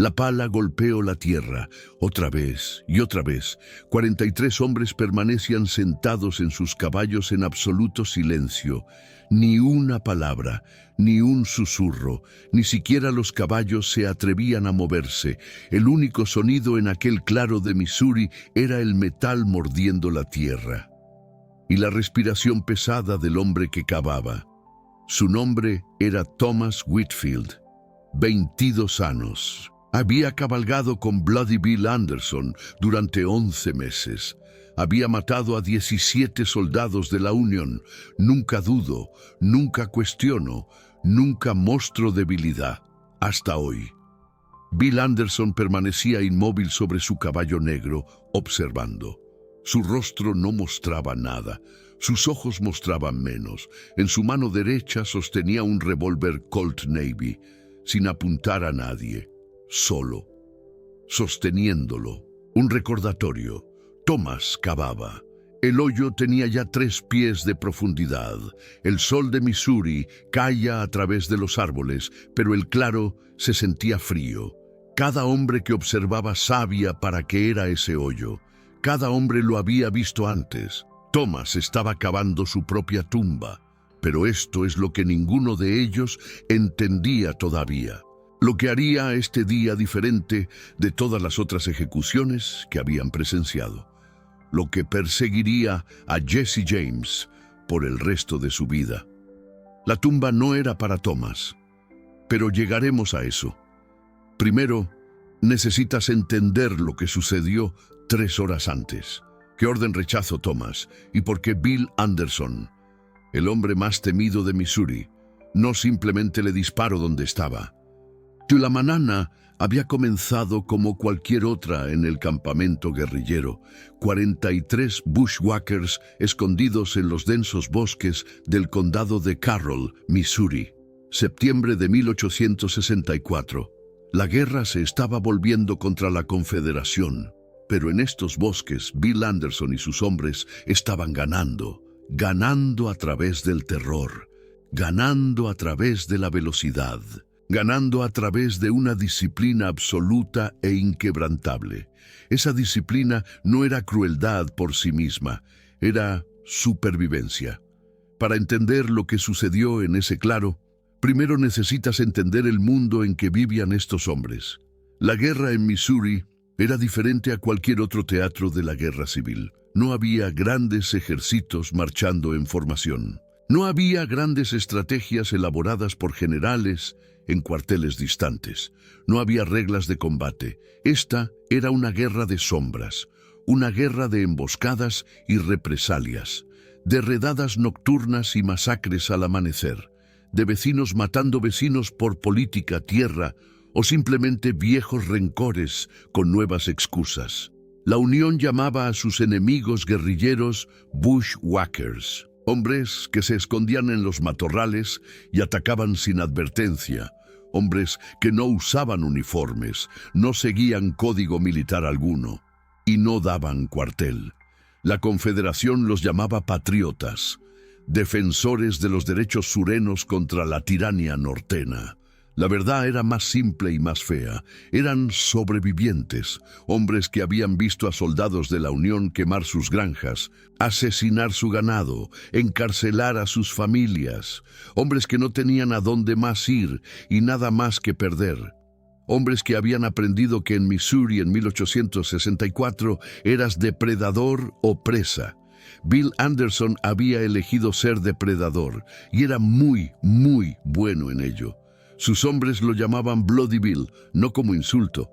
La pala golpeó la tierra, otra vez y otra vez. 43 hombres permanecían sentados en sus caballos en absoluto silencio. Ni una palabra, ni un susurro, ni siquiera los caballos se atrevían a moverse. El único sonido en aquel claro de Missouri era el metal mordiendo la tierra y la respiración pesada del hombre que cavaba. Su nombre era Thomas Whitfield, 22 años. Había cabalgado con Bloody Bill Anderson durante 11 meses. Había matado a 17 soldados de la Unión. Nunca dudo, nunca cuestiono, nunca muestro debilidad. Hasta hoy. Bill Anderson permanecía inmóvil sobre su caballo negro, observando. Su rostro no mostraba nada. Sus ojos mostraban menos. En su mano derecha sostenía un revólver Colt Navy, sin apuntar a nadie. Solo, sosteniéndolo, un recordatorio. Thomas cavaba. El hoyo tenía ya 3 pies de profundidad. El sol de Missouri caía a través de los árboles, pero el claro se sentía frío. Cada hombre que observaba sabía para qué era ese hoyo. Cada hombre lo había visto antes. Thomas estaba cavando su propia tumba, pero esto es lo que ninguno de ellos entendía todavía. Lo que haría este día diferente de todas las otras ejecuciones que habían presenciado. Lo que perseguiría a Jesse James por el resto de su vida. La tumba no era para Thomas, pero llegaremos a eso. Primero, necesitas entender lo que sucedió 3 horas antes. ¿Qué orden rechazó Thomas? ¿Y por qué Bill Anderson, el hombre más temido de Missouri, no simplemente le disparó donde estaba? La mañana había comenzado como cualquier otra en el campamento guerrillero. 43 bushwhackers escondidos en los densos bosques del condado de Carroll, Missouri. Septiembre de 1864. La guerra se estaba volviendo contra la Confederación, pero en estos bosques Bill Anderson y sus hombres estaban ganando. Ganando a través del terror, ganando a través de la velocidad. Ganando a través de una disciplina absoluta e inquebrantable. Esa disciplina no era crueldad por sí misma, era supervivencia. Para entender lo que sucedió en ese claro, primero necesitas entender el mundo en que vivían estos hombres. La guerra en Missouri era diferente a cualquier otro teatro de la guerra civil. No había grandes ejércitos marchando en formación. No había grandes estrategias elaboradas por generales en cuarteles distantes. No había reglas de combate. Esta era una guerra de sombras, una guerra de emboscadas y represalias, de redadas nocturnas y masacres al amanecer, de vecinos matando vecinos por política, tierra o simplemente viejos rencores con nuevas excusas. La Unión llamaba a sus enemigos guerrilleros bushwhackers. Hombres que se escondían en los matorrales y atacaban sin advertencia. Hombres que no usaban uniformes, no seguían código militar alguno y no daban cuartel. La Confederación los llamaba patriotas, defensores de los derechos surenos contra la tiranía nortena. La verdad era más simple y más fea. Eran sobrevivientes, hombres que habían visto a soldados de la Unión quemar sus granjas, asesinar su ganado, encarcelar a sus familias, hombres que no tenían a dónde más ir y nada más que perder. Hombres que habían aprendido que en Missouri en 1864 eras depredador o presa. Bill Anderson había elegido ser depredador y era muy, muy bueno en ello. Sus hombres lo llamaban Bloody Bill, no como insulto,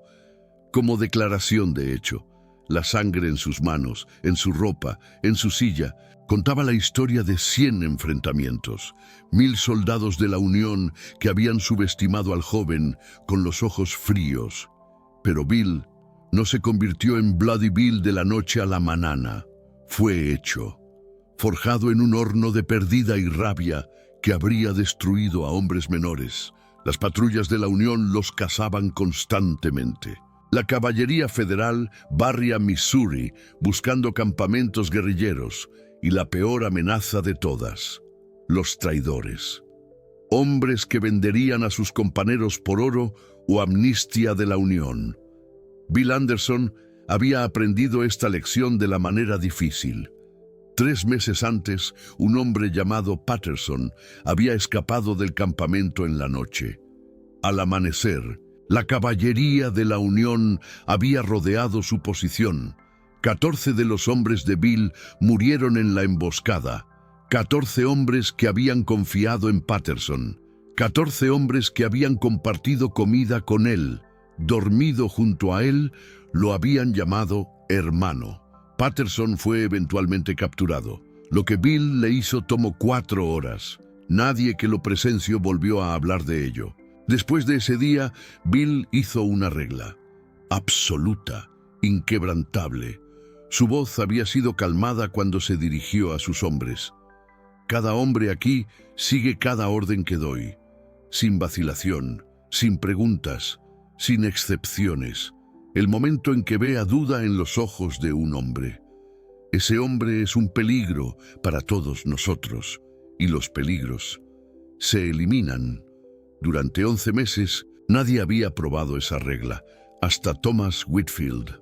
como declaración de hecho. La sangre en sus manos, en su ropa, en su silla, contaba la historia de 100 enfrentamientos. 1000 soldados de la Unión que habían subestimado al joven con los ojos fríos. Pero Bill no se convirtió en Bloody Bill de la noche a la mañana. Fue hecho, forjado en un horno de perdida y rabia que habría destruido a hombres menores. Las patrullas de la Unión los cazaban constantemente. La caballería federal barría Missouri buscando campamentos guerrilleros y la peor amenaza de todas, los traidores. Hombres que venderían a sus compañeros por oro o amnistía de la Unión. Bill Anderson había aprendido esta lección de la manera difícil. 3 meses antes, un hombre llamado Patterson había escapado del campamento en la noche. Al amanecer, la caballería de la Unión había rodeado su posición. 14 de los hombres de Bill murieron en la emboscada. 14 hombres que habían confiado en Patterson. 14 hombres que habían compartido comida con él. Dormido junto a él, lo habían llamado hermano. Patterson fue eventualmente capturado. Lo que Bill le hizo tomó 4 horas. Nadie que lo presenció volvió a hablar de ello. Después de ese día, Bill hizo una regla. Absoluta, inquebrantable. Su voz había sido calmada cuando se dirigió a sus hombres. Cada hombre aquí sigue cada orden que doy. Sin vacilación, sin preguntas, sin excepciones. El momento en que vea duda en los ojos de un hombre. Ese hombre es un peligro para todos nosotros, y los peligros se eliminan. Durante 11 meses, nadie había probado esa regla, hasta Thomas Whitfield.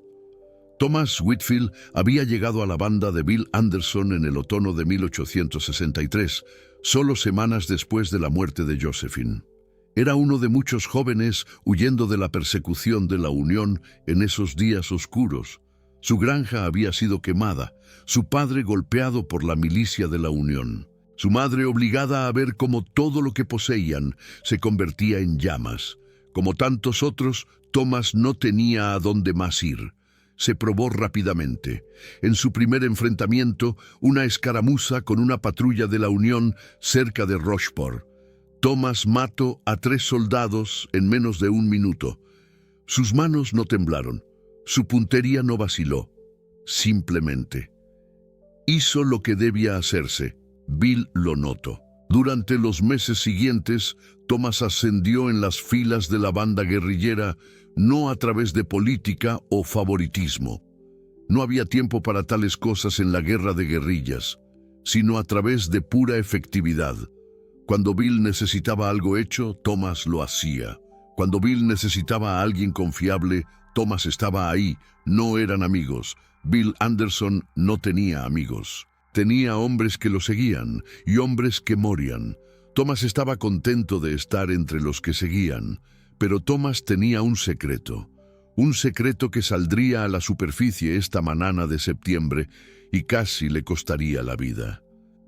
Thomas Whitfield había llegado a la banda de Bill Anderson en el otoño de 1863, solo semanas después de la muerte de Josephine. Era uno de muchos jóvenes huyendo de la persecución de la Unión en esos días oscuros. Su granja había sido quemada, su padre golpeado por la milicia de la Unión, su madre obligada a ver cómo todo lo que poseían se convertía en llamas. Como tantos otros, Thomas no tenía a dónde más ir. Se probó rápidamente. En su primer enfrentamiento, una escaramuza con una patrulla de la Unión cerca de Rocheport. Thomas mató a 3 soldados en menos de 1 minuto. Sus manos no temblaron, su puntería no vaciló. Simplemente hizo lo que debía hacerse. Bill lo notó. Durante los meses siguientes, Thomas ascendió en las filas de la banda guerrillera, no a través de política o favoritismo. No había tiempo para tales cosas en la guerra de guerrillas, sino a través de pura efectividad. Cuando Bill necesitaba algo hecho, Thomas lo hacía. Cuando Bill necesitaba a alguien confiable, Thomas estaba ahí. No eran amigos. Bill Anderson no tenía amigos. Tenía hombres que lo seguían y hombres que morían. Thomas estaba contento de estar entre los que seguían, pero Thomas tenía un secreto que saldría a la superficie esta mañana de septiembre y casi le costaría la vida.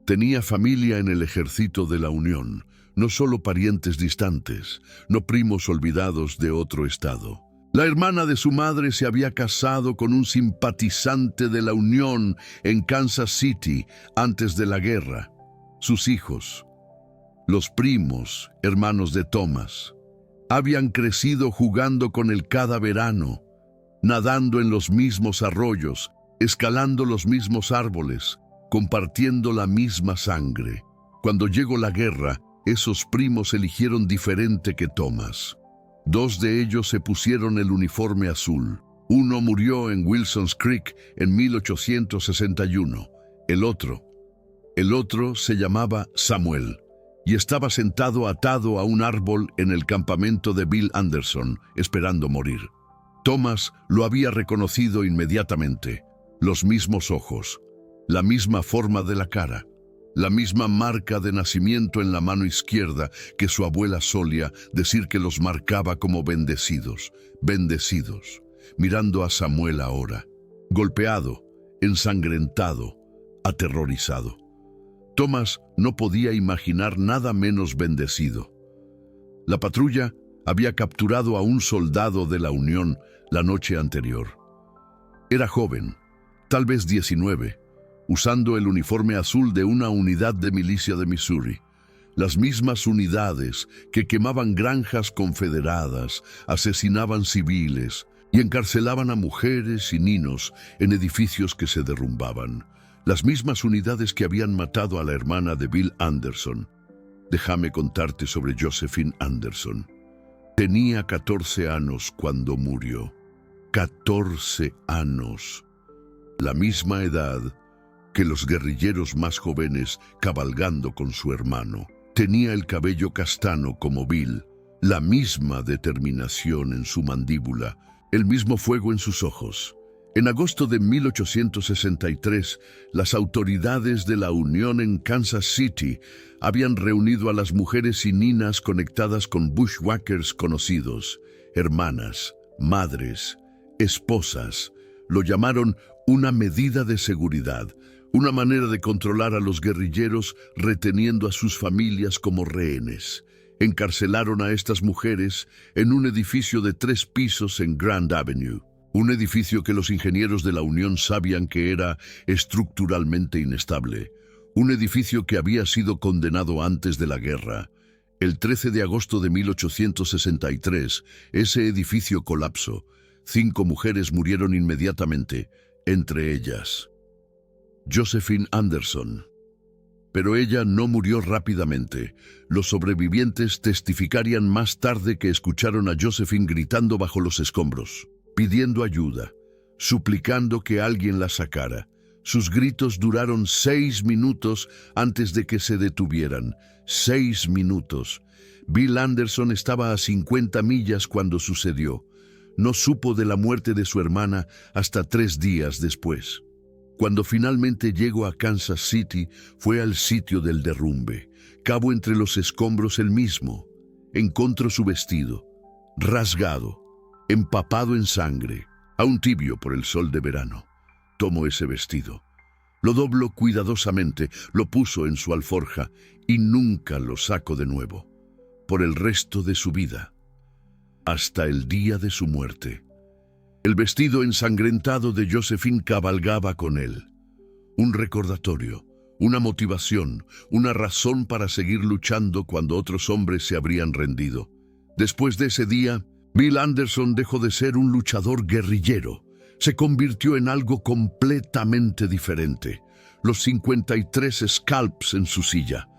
Tenía familia en el ejército de la Unión, no solo parientes distantes, no primos olvidados de otro estado. La hermana de su madre se había casado con un simpatizante de la Unión en Kansas City antes de la guerra. Sus hijos, los primos, hermanos de Thomas, habían crecido jugando con él cada verano, nadando en los mismos arroyos, escalando los mismos árboles, compartiendo la misma sangre. Cuando llegó la guerra, esos primos eligieron diferente que Thomas. 2 de ellos se pusieron el uniforme azul. Uno murió en Wilson's Creek en 1861. El otro se llamaba Samuel y estaba sentado atado a un árbol en el campamento de Bill Anderson, esperando morir. Thomas lo había reconocido inmediatamente. Los mismos ojos, la misma forma de la cara, la misma marca de nacimiento en la mano izquierda que su abuela solía decir que los marcaba como bendecidos, mirando a Samuel ahora, golpeado, ensangrentado, aterrorizado. Thomas no podía imaginar nada menos bendecido. La patrulla había capturado a un soldado de la Unión la noche anterior. Era joven, tal vez 19, usando el uniforme azul de una unidad de milicia de Missouri. Las mismas unidades que quemaban granjas confederadas, asesinaban civiles y encarcelaban a mujeres y niños en edificios que se derrumbaban. Las mismas unidades que habían matado a la hermana de Bill Anderson. Déjame contarte sobre Josephine Anderson. Tenía 14 años cuando murió. 14 años. La misma edad que los guerrilleros más jóvenes cabalgando con su hermano. Tenía el cabello castaño como Bill, la misma determinación en su mandíbula, el mismo fuego en sus ojos. En agosto de 1863, las autoridades de la Unión en Kansas City habían reunido a las mujeres y ninas conectadas con bushwhackers conocidos, hermanas, madres, esposas. Lo llamaron una medida de seguridad, una manera de controlar a los guerrilleros reteniendo a sus familias como rehenes. Encarcelaron a estas mujeres en un edificio de 3 pisos en Grand Avenue. Un edificio que los ingenieros de la Unión sabían que era estructuralmente inestable. Un edificio que había sido condenado antes de la guerra. El 13 de agosto de 1863, ese edificio colapsó. 5 mujeres murieron inmediatamente, entre ellas Josephine Anderson. Pero ella no murió rápidamente. Los sobrevivientes testificarían más tarde que escucharon a Josephine gritando bajo los escombros, pidiendo ayuda, suplicando que alguien la sacara. Sus gritos duraron 6 minutos antes de que se detuvieran. 6 minutos. Bill Anderson estaba a 50 millas cuando sucedió. No supo de la muerte de su hermana hasta 3 días después. Cuando finalmente llegó a Kansas City, fue al sitio del derrumbe. Cabo entre los escombros el mismo. Encontró su vestido, rasgado, empapado en sangre, aún tibio por el sol de verano. Tomó ese vestido, lo dobló cuidadosamente, lo puso en su alforja y nunca lo sacó de nuevo, por el resto de su vida, hasta el día de su muerte. El vestido ensangrentado de Josephine cabalgaba con él. Un recordatorio, una motivación, una razón para seguir luchando cuando otros hombres se habrían rendido. Después de ese día, Bill Anderson dejó de ser un luchador guerrillero. Se convirtió en algo completamente diferente. Los 53 scalps en su silla.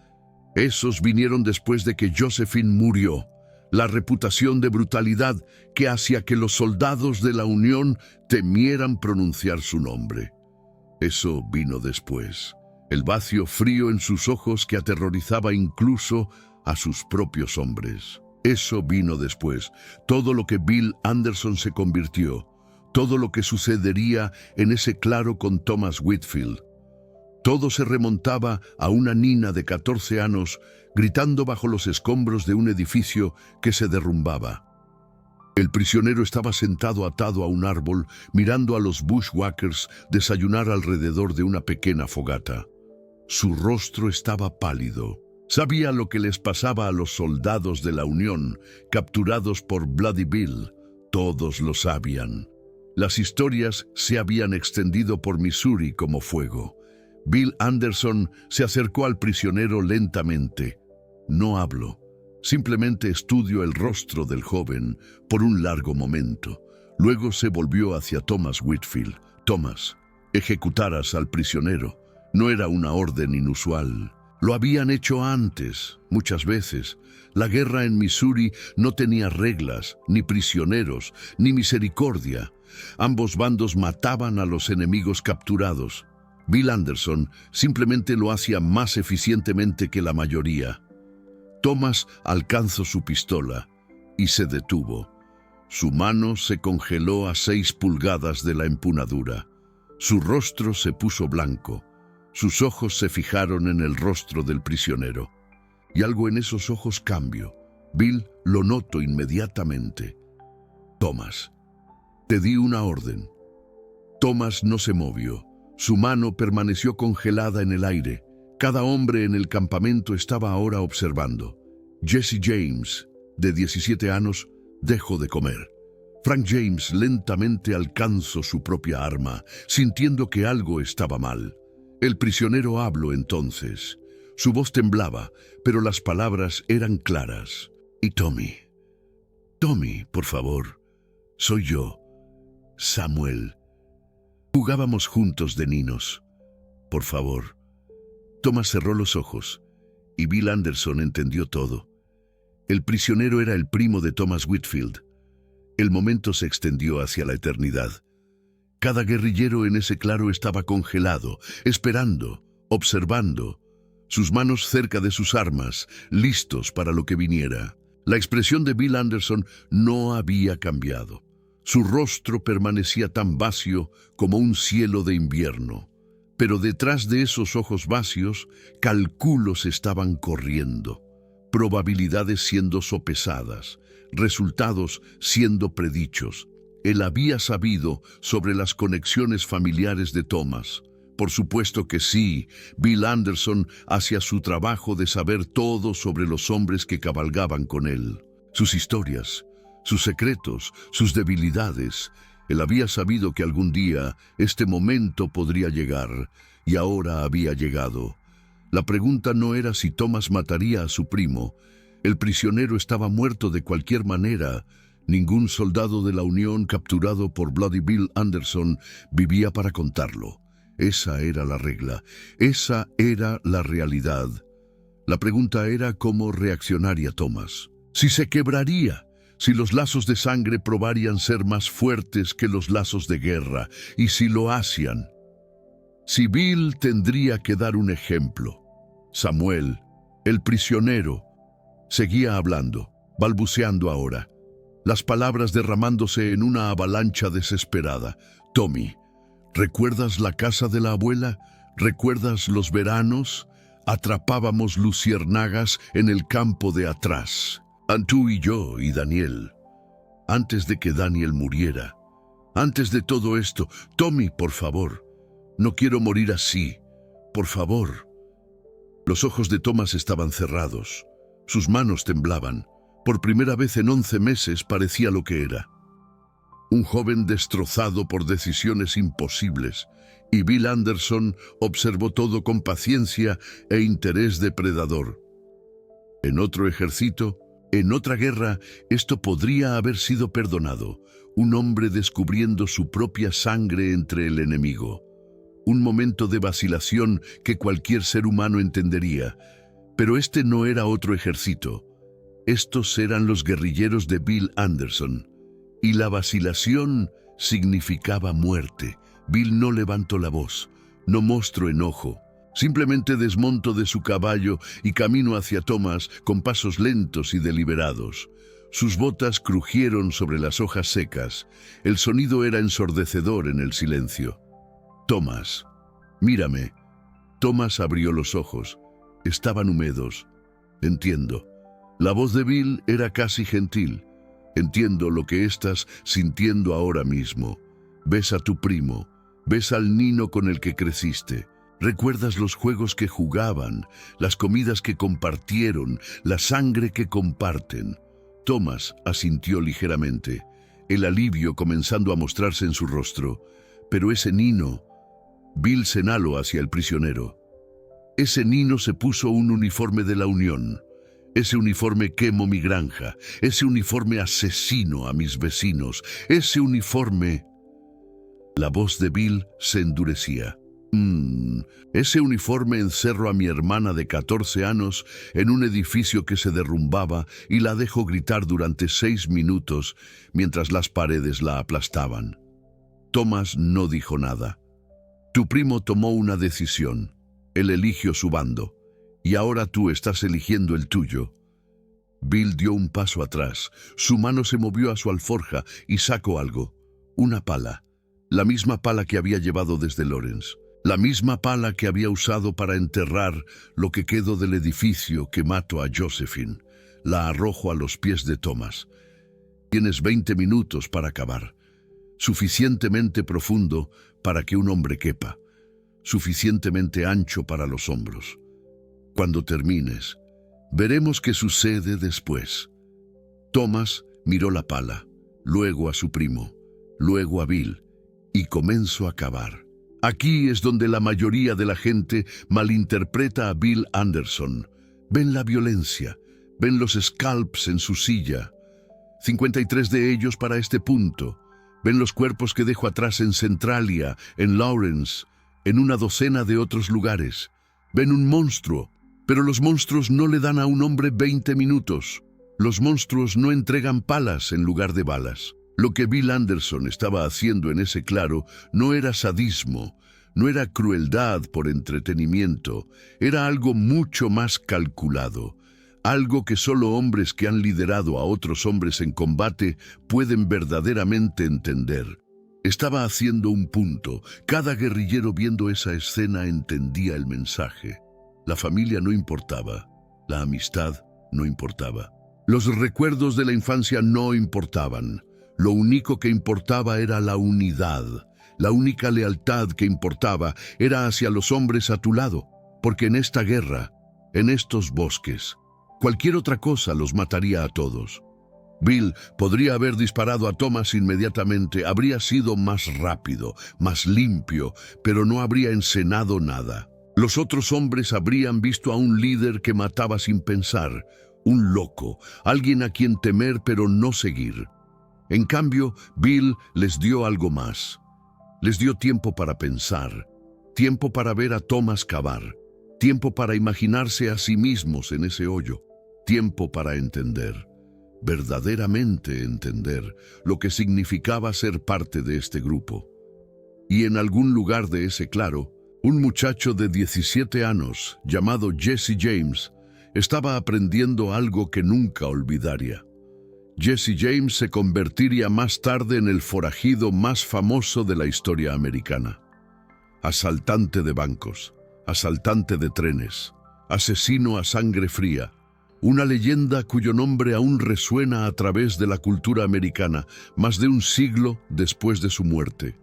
Esos vinieron después de que Josephine murió. La reputación de brutalidad que hacía que los soldados de la Unión temieran pronunciar su nombre. Eso vino después. El vacío frío en sus ojos que aterrorizaba incluso a sus propios hombres. Eso vino después. Todo lo que Bill Anderson se convirtió. Todo lo que sucedería en ese claro con Thomas Whitfield. Todo se remontaba a una nina de 14 años gritando bajo los escombros de un edificio que se derrumbaba. El prisionero estaba sentado atado a un árbol, mirando a los bushwhackers desayunar alrededor de una pequeña fogata. Su rostro estaba pálido. Sabía lo que les pasaba a los soldados de la Unión, capturados por Bloody Bill. Todos lo sabían. Las historias se habían extendido por Missouri como fuego. Bill Anderson se acercó al prisionero lentamente. No habló, simplemente estudió el rostro del joven por un largo momento. Luego se volvió hacia Thomas Whitfield. Thomas, ejecutaras al prisionero. No era una orden inusual. Lo habían hecho antes, muchas veces. La guerra en Missouri no tenía reglas, ni prisioneros, ni misericordia. Ambos bandos mataban a los enemigos capturados. Bill Anderson simplemente lo hacía más eficientemente que la mayoría. Thomas alcanzó su pistola y se detuvo. Su mano se congeló a 6 pulgadas de la empuñadura. Su rostro se puso blanco. Sus ojos se fijaron en el rostro del prisionero. Y algo en esos ojos cambió. Bill lo notó inmediatamente. Thomas, te di una orden. Thomas no se movió. Su mano permaneció congelada en el aire. Cada hombre en el campamento estaba ahora observando. Jesse James, de 17 años, dejó de comer. Frank James lentamente alcanzó su propia arma, sintiendo que algo estaba mal. El prisionero habló entonces. Su voz temblaba, pero las palabras eran claras. Y Tommy, por favor, soy yo, Samuel. Jugábamos juntos de niños. Por favor. Thomas cerró los ojos y Bill Anderson entendió todo. El prisionero era el primo de Thomas Whitfield. El momento se extendió hacia la eternidad. Cada guerrillero en ese claro estaba congelado, esperando, observando, sus manos cerca de sus armas, listos para lo que viniera. La expresión de Bill Anderson no había cambiado. Su rostro permanecía tan vacío como un cielo de invierno. Pero detrás de esos ojos vacíos, cálculos estaban corriendo, probabilidades siendo sopesadas, resultados siendo predichos. Él había sabido sobre las conexiones familiares de Thomas. Por supuesto que sí, Bill Anderson hacía su trabajo de saber todo sobre los hombres que cabalgaban con él. Sus historias, sus secretos, sus debilidades. Él había sabido que algún día este momento podría llegar, y ahora había llegado. La pregunta no era si Thomas mataría a su primo. El prisionero estaba muerto de cualquier manera. Ningún soldado de la Unión capturado por Bloody Bill Anderson vivía para contarlo. Esa era la regla. Esa era la realidad. La pregunta era cómo reaccionaría Thomas. Si se quebraría, si los lazos de sangre probarían ser más fuertes que los lazos de guerra, y si lo hacían. Si Bill tendría que dar un ejemplo. Samuel, el prisionero, seguía hablando, balbuceando ahora, las palabras derramándose en una avalancha desesperada. Tommy, ¿recuerdas la casa de la abuela? ¿Recuerdas los veranos? Atrapábamos luciérnagas en el campo de atrás. Tú y yo y Daniel. Antes de que Daniel muriera. Antes de todo esto, Tommy, por favor. No quiero morir así. Por favor. Los ojos de Thomas estaban cerrados. Sus manos temblaban. Por primera vez en 11 meses parecía lo que era. Un joven destrozado por decisiones imposibles. Y Bill Anderson observó todo con paciencia e interés depredador. En otro ejército, en otra guerra, esto podría haber sido perdonado. Un hombre descubriendo su propia sangre entre el enemigo. Un momento de vacilación que cualquier ser humano entendería. Pero este no era otro ejército. Estos eran los guerrilleros de Bill Anderson. Y la vacilación significaba muerte. Bill no levantó la voz, no mostró enojo. Simplemente desmontó de su caballo y camino hacia Thomas con pasos lentos y deliberados. Sus botas crujieron sobre las hojas secas. El sonido era ensordecedor en el silencio. Thomas, mírame. Thomas abrió los ojos. Estaban húmedos. Entiendo. La voz de Bill era casi gentil. Entiendo lo que estás sintiendo ahora mismo. Ves a tu primo. Ves al niño con el que creciste. Recuerdas los juegos que jugaban, las comidas que compartieron, la sangre que comparten. Thomas asintió ligeramente, el alivio comenzando a mostrarse en su rostro. Pero ese niño... Bill señaló hacia el prisionero. Ese niño se puso un uniforme de la Unión. Ese uniforme quemó mi granja. Ese uniforme asesinó a mis vecinos. Ese uniforme... La voz de Bill se endurecía. Ese uniforme encerró a mi hermana de 14 años en un edificio que se derrumbaba y la dejó gritar durante 6 minutos mientras las paredes la aplastaban. Thomas no dijo nada. Tu primo tomó una decisión. Él eligió su bando. Y ahora tú estás eligiendo el tuyo. Bill dio un paso atrás. Su mano se movió a su alforja y sacó algo. Una pala. La misma pala que había llevado desde Lawrence. La misma pala que había usado para enterrar lo que quedó del edificio que mató a Josephine. La arrojó a los pies de Thomas. Tienes 20 minutos para acabar. Suficientemente profundo para que un hombre quepa. Suficientemente ancho para los hombros. Cuando termines, veremos qué sucede después. Thomas miró la pala, luego a su primo, luego a Bill, y comenzó a cavar. Aquí es donde la mayoría de la gente malinterpreta a Bill Anderson. Ven la violencia, ven los scalps en su silla. 53 de ellos para este punto. Ven los cuerpos que dejó atrás en Centralia, en Lawrence, en una docena de otros lugares. Ven un monstruo, pero los monstruos no le dan a un hombre 20 minutos. Los monstruos no entregan palas en lugar de balas. Lo que Bill Anderson estaba haciendo en ese claro no era sadismo, no era crueldad por entretenimiento, era algo mucho más calculado, algo que solo hombres que han liderado a otros hombres en combate pueden verdaderamente entender. Estaba haciendo un punto. Cada guerrillero viendo esa escena entendía el mensaje. La familia no importaba. La amistad no importaba. Los recuerdos de la infancia no importaban. Lo único que importaba era la unidad. La única lealtad que importaba era hacia los hombres a tu lado, porque en esta guerra, en estos bosques, cualquier otra cosa los mataría a todos. Bill podría haber disparado a Thomas inmediatamente, habría sido más rápido, más limpio, pero no habría encenado nada. Los otros hombres habrían visto a un líder que mataba sin pensar, un loco, alguien a quien temer pero no seguir. En cambio, Bill les dio algo más. Les dio tiempo para pensar, tiempo para ver a Thomas cavar, tiempo para imaginarse a sí mismos en ese hoyo, tiempo para entender, verdaderamente entender, lo que significaba ser parte de este grupo. Y en algún lugar de ese claro, un muchacho de 17 años, llamado Jesse James, estaba aprendiendo algo que nunca olvidaría. Jesse James se convertiría más tarde en el forajido más famoso de la historia americana. Asaltante de bancos, asaltante de trenes, asesino a sangre fría, una leyenda cuyo nombre aún resuena a través de la cultura americana más de un siglo después de su muerte.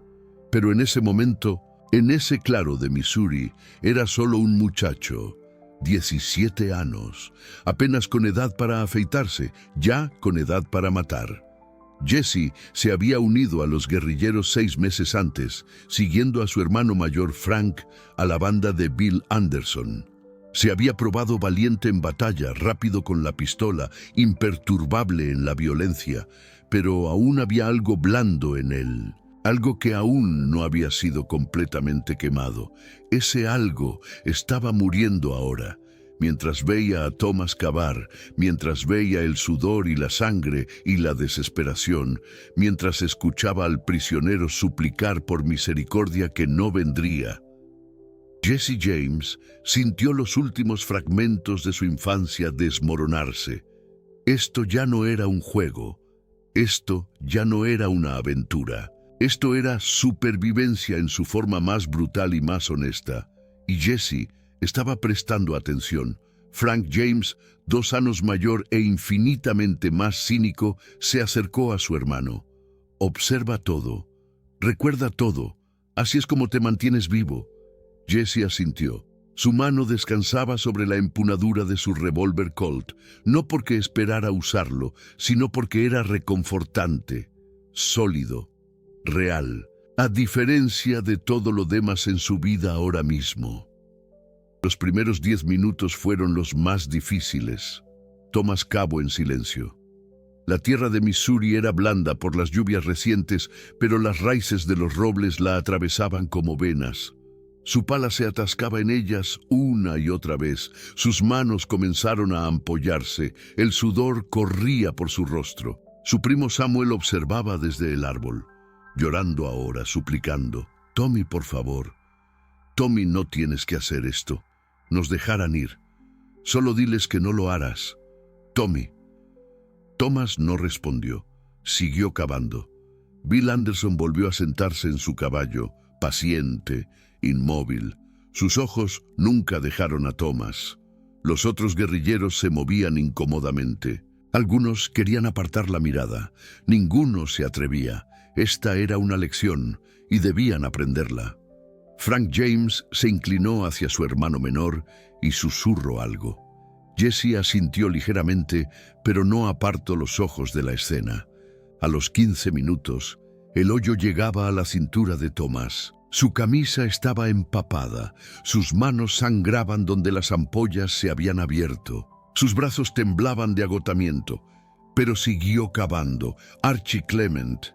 Pero en ese momento, en ese claro de Missouri, era solo un muchacho, 17 años, apenas con edad para afeitarse, ya con edad para matar. Jesse se había unido a los guerrilleros 6 meses antes, siguiendo a su hermano mayor Frank a la banda de Bill Anderson. Se había probado valiente en batalla, rápido con la pistola, imperturbable en la violencia, pero aún había algo blando en él. Algo que aún no había sido completamente quemado. Ese algo estaba muriendo ahora. Mientras veía a Thomas cavar, mientras veía el sudor y la sangre y la desesperación, mientras escuchaba al prisionero suplicar por misericordia que no vendría. Jesse James sintió los últimos fragmentos de su infancia desmoronarse. Esto ya no era un juego. Esto ya no era una aventura. Esto era supervivencia en su forma más brutal y más honesta. Y Jesse estaba prestando atención. Frank James, 2 años mayor e infinitamente más cínico, se acercó a su hermano. Observa todo. Recuerda todo. Así es como te mantienes vivo. Jesse asintió. Su mano descansaba sobre la empuñadura de su revólver Colt, no porque esperara usarlo, sino porque era reconfortante, sólido, real, a diferencia de todo lo demás en su vida ahora mismo. Los primeros 10 minutos fueron los más difíciles. Thomas cavó en silencio. La tierra de Missouri era blanda por las lluvias recientes, pero las raíces de los robles la atravesaban como venas. Su pala se atascaba en ellas una y otra vez. Sus manos comenzaron a ampollarse. El sudor corría por su rostro. Su primo Samuel observaba desde el árbol, llorando ahora, suplicando. «Tommy, por favor. Tommy, no tienes que hacer esto. Nos dejarán ir. Solo diles que no lo harás. Tommy». Thomas no respondió. Siguió cavando. Bill Anderson volvió a sentarse en su caballo, paciente, inmóvil. Sus ojos nunca dejaron a Thomas. Los otros guerrilleros se movían incómodamente. Algunos querían apartar la mirada. Ninguno se atrevía. Esta era una lección y debían aprenderla. Frank James se inclinó hacia su hermano menor y susurró algo. Jesse asintió ligeramente, pero no apartó los ojos de la escena. A los 15 minutos, el hoyo llegaba a la cintura de Thomas. Su camisa estaba empapada, sus manos sangraban donde las ampollas se habían abierto. Sus brazos temblaban de agotamiento, pero siguió cavando. Archie Clement,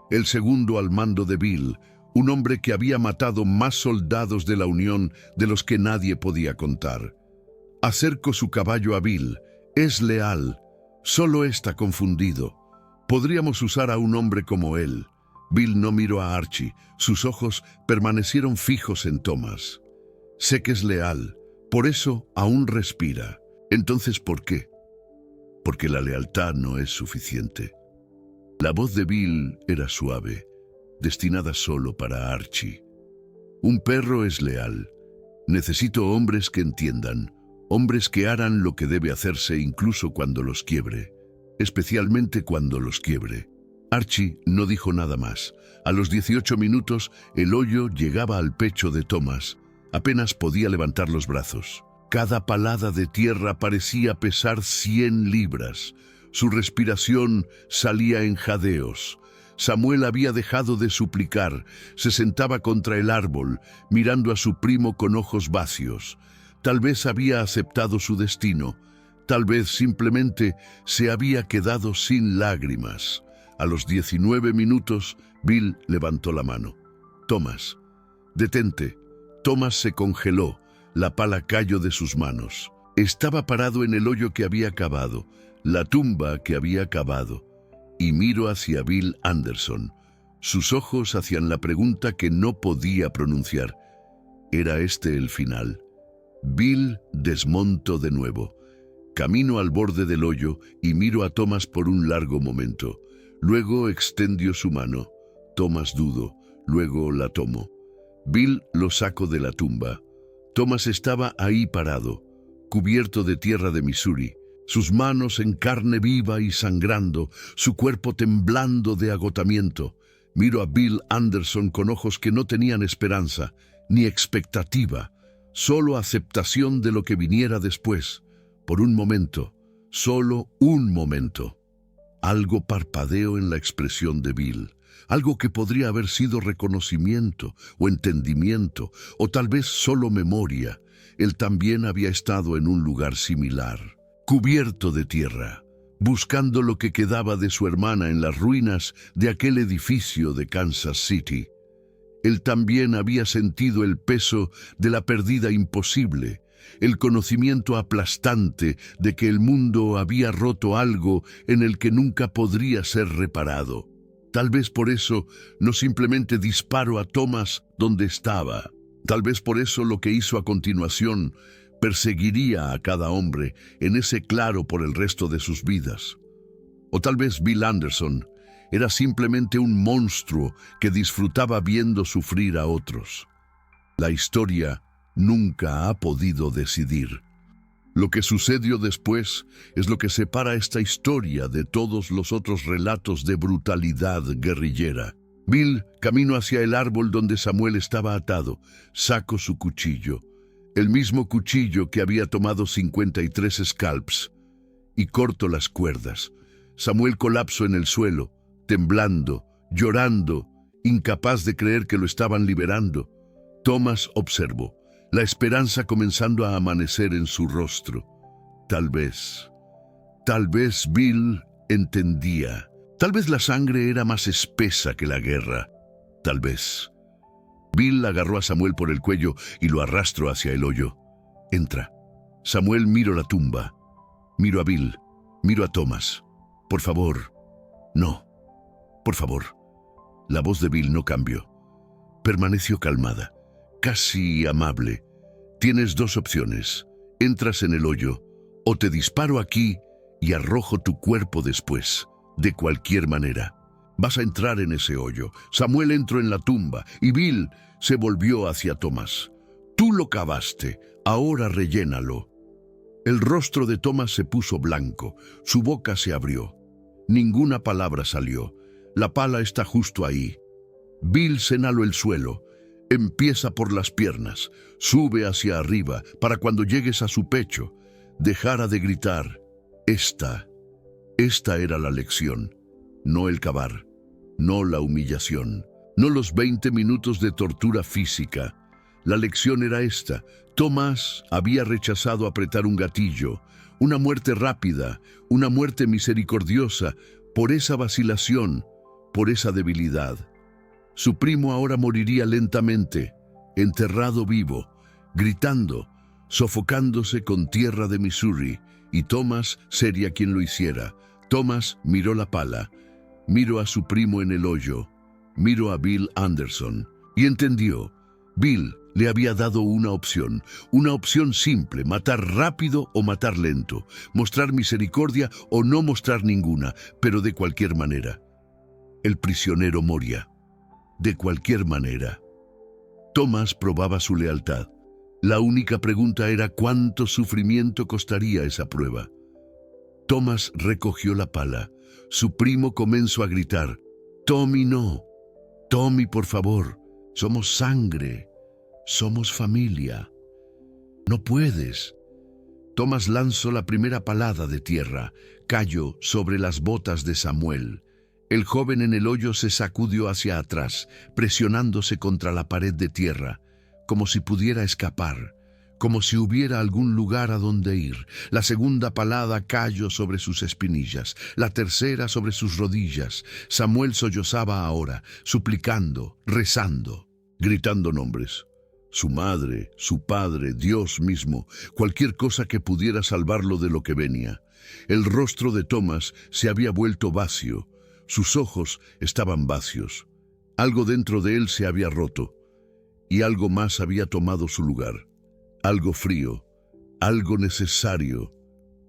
el segundo al mando de Bill, un hombre que había matado más soldados de la Unión de los que nadie podía contar. Acercó su caballo a Bill. Es leal, solo está confundido. Podríamos usar a un hombre como él. Bill no miró a Archie. Sus ojos permanecieron fijos en Thomas. Sé que es leal, por eso aún respira. Entonces, ¿por qué? porque la lealtad no es suficiente. La voz de Bill era suave, destinada solo para Archie. Un perro es leal. Necesito hombres que entiendan, hombres que harán lo que debe hacerse incluso cuando los quiebre, especialmente cuando los quiebre. Archie no dijo nada más. A los 18 minutos, el hoyo llegaba al pecho de Thomas. Apenas podía levantar los brazos. Cada palada de tierra parecía pesar 100 libras. Su respiración salía en jadeos. Samuel había dejado de suplicar. Se sentaba contra el árbol, mirando a su primo con ojos vacíos. Tal vez había aceptado su destino. Tal vez simplemente se había quedado sin lágrimas. A los 19 minutos, Bill levantó la mano. «Thomas, detente». Thomas se congeló. La pala cayó de sus manos. Estaba parado en el hoyo que había cavado, la tumba que había cavado, y miró hacia Bill Anderson. Sus ojos hacían la pregunta que no podía pronunciar. ¿Era este el final? Bill desmontó de nuevo. Camino al borde del hoyo y miró a Thomas por un largo momento. Luego extendió su mano. Thomas dudó. Luego la tomó. Bill lo sacó de la tumba. Thomas estaba ahí parado, cubierto de tierra de Missouri, sus manos en carne viva y sangrando, su cuerpo temblando de agotamiento. Miró a Bill Anderson con ojos que no tenían esperanza, ni expectativa, solo aceptación de lo que viniera después. Por un momento, solo un momento. Algo parpadeó en la expresión de Bill. Algo que podría haber sido reconocimiento o entendimiento, o tal vez solo memoria. Él también había estado en un lugar similar, cubierto de tierra, buscando lo que quedaba de su hermana en las ruinas de aquel edificio de Kansas City. Él también había sentido el peso de la pérdida imposible, el conocimiento aplastante de que el mundo había roto algo en el que nunca podría ser reparado. Tal vez por eso no simplemente disparó a Thomas donde estaba. Tal vez por eso lo que hizo a continuación perseguiría a cada hombre en ese claro por el resto de sus vidas. O tal vez Bill Anderson era simplemente un monstruo que disfrutaba viendo sufrir a otros. La historia nunca ha podido decidir. Lo que sucedió después es lo que separa esta historia de todos los otros relatos de brutalidad guerrillera. Bill caminó hacia el árbol donde Samuel estaba atado, sacó su cuchillo, el mismo cuchillo que había tomado 53 scalps, y cortó las cuerdas. Samuel colapsó en el suelo, temblando, llorando, incapaz de creer que lo estaban liberando. Thomas observó, la esperanza comenzando a amanecer en su rostro. Tal vez Bill entendía. Tal vez la sangre era más espesa que la guerra. Tal vez. Bill agarró a Samuel por el cuello y lo arrastró hacia el hoyo. «Entra». Samuel miró la tumba. Miró a Bill. Miró a Thomas. «Por favor». «No. Por favor». La voz de Bill no cambió. Permaneció calmada, casi amable. «Tienes dos opciones. Entras en el hoyo, o te disparo aquí y arrojo tu cuerpo después. De cualquier manera, vas a entrar en ese hoyo». Samuel entró en la tumba y Bill se volvió hacia Thomas. «Tú lo cavaste, ahora rellénalo». El rostro de Thomas se puso blanco, su boca se abrió. Ninguna palabra salió. «La pala está justo ahí». Bill señaló el suelo. «Empieza por las piernas, sube hacia arriba para cuando llegues a su pecho». Dejara de gritar. Esta era la lección, no el cavar, no la humillación, no los 20 minutos de tortura física. La lección era esta. Thomas había rechazado apretar un gatillo, una muerte rápida, una muerte misericordiosa, por esa vacilación, por esa debilidad. Su primo ahora moriría lentamente, enterrado vivo, gritando, sofocándose con tierra de Missouri, y Thomas sería quien lo hiciera. Thomas miró la pala, miró a su primo en el hoyo, miró a Bill Anderson y entendió. Bill le había dado una opción simple: matar rápido o matar lento, mostrar misericordia o no mostrar ninguna, pero de cualquier manera. El prisionero moría. De cualquier manera. Thomas probaba su lealtad. La única pregunta era cuánto sufrimiento costaría esa prueba. Thomas recogió la pala. Su primo comenzó a gritar: «Tommy, no. Tommy, por favor. Somos sangre. Somos familia. No puedes». Thomas lanzó la primera palada de tierra. Cayó sobre las botas de Samuel. El joven en el hoyo se sacudió hacia atrás, presionándose contra la pared de tierra, como si pudiera escapar, como si hubiera algún lugar a donde ir. La segunda palada cayó sobre sus espinillas, la tercera sobre sus rodillas. Samuel sollozaba ahora, suplicando, rezando, gritando nombres. Su madre, su padre, Dios mismo, cualquier cosa que pudiera salvarlo de lo que venía. El rostro de Thomas se había vuelto vacío. Sus ojos estaban vacíos. Algo dentro de él se había roto, y algo más había tomado su lugar. Algo frío, algo necesario.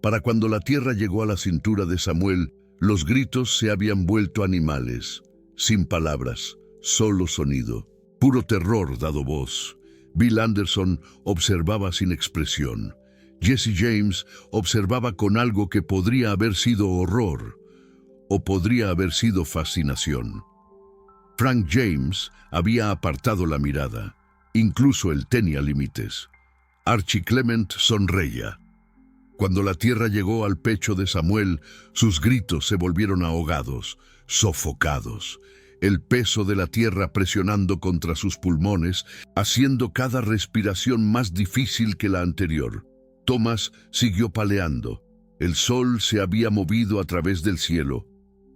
Para cuando la tierra llegó a la cintura de Samuel, los gritos se habían vuelto animales, sin palabras, solo sonido, puro terror dado voz. Bill Anderson observaba sin expresión. Jesse James observaba con algo que podría haber sido horror, o podría haber sido fascinación. Frank James había apartado la mirada. Incluso él tenía límites. Archie Clement sonreía. Cuando la tierra llegó al pecho de Samuel, sus gritos se volvieron ahogados, sofocados. El peso de la tierra presionando contra sus pulmones, haciendo cada respiración más difícil que la anterior. Thomas siguió paleando. El sol se había movido a través del cielo.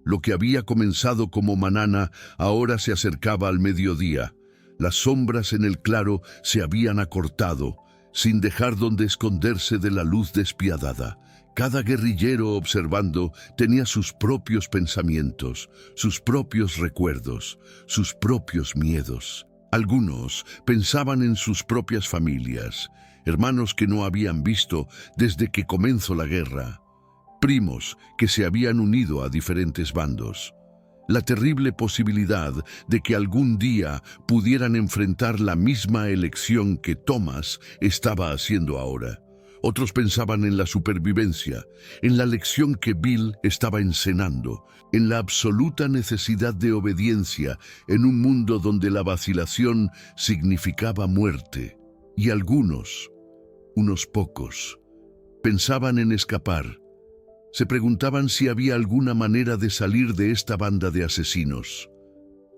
Lo que había comenzado como mañana ahora se acercaba al mediodía. Las sombras en el claro se habían acortado, sin dejar donde esconderse de la luz despiadada. Cada guerrillero observando tenía sus propios pensamientos, sus propios recuerdos, sus propios miedos. Algunos pensaban en sus propias familias, hermanos que no habían visto desde que comenzó la guerra, primos que se habían unido a diferentes bandos. La terrible posibilidad de que algún día pudieran enfrentar la misma elección que Thomas estaba haciendo ahora. Otros pensaban en la supervivencia, en la lección que Bill estaba enseñando, en la absoluta necesidad de obediencia en un mundo donde la vacilación significaba muerte. Y algunos, unos pocos, pensaban en escapar. Se preguntaban si había alguna manera de salir de esta banda de asesinos,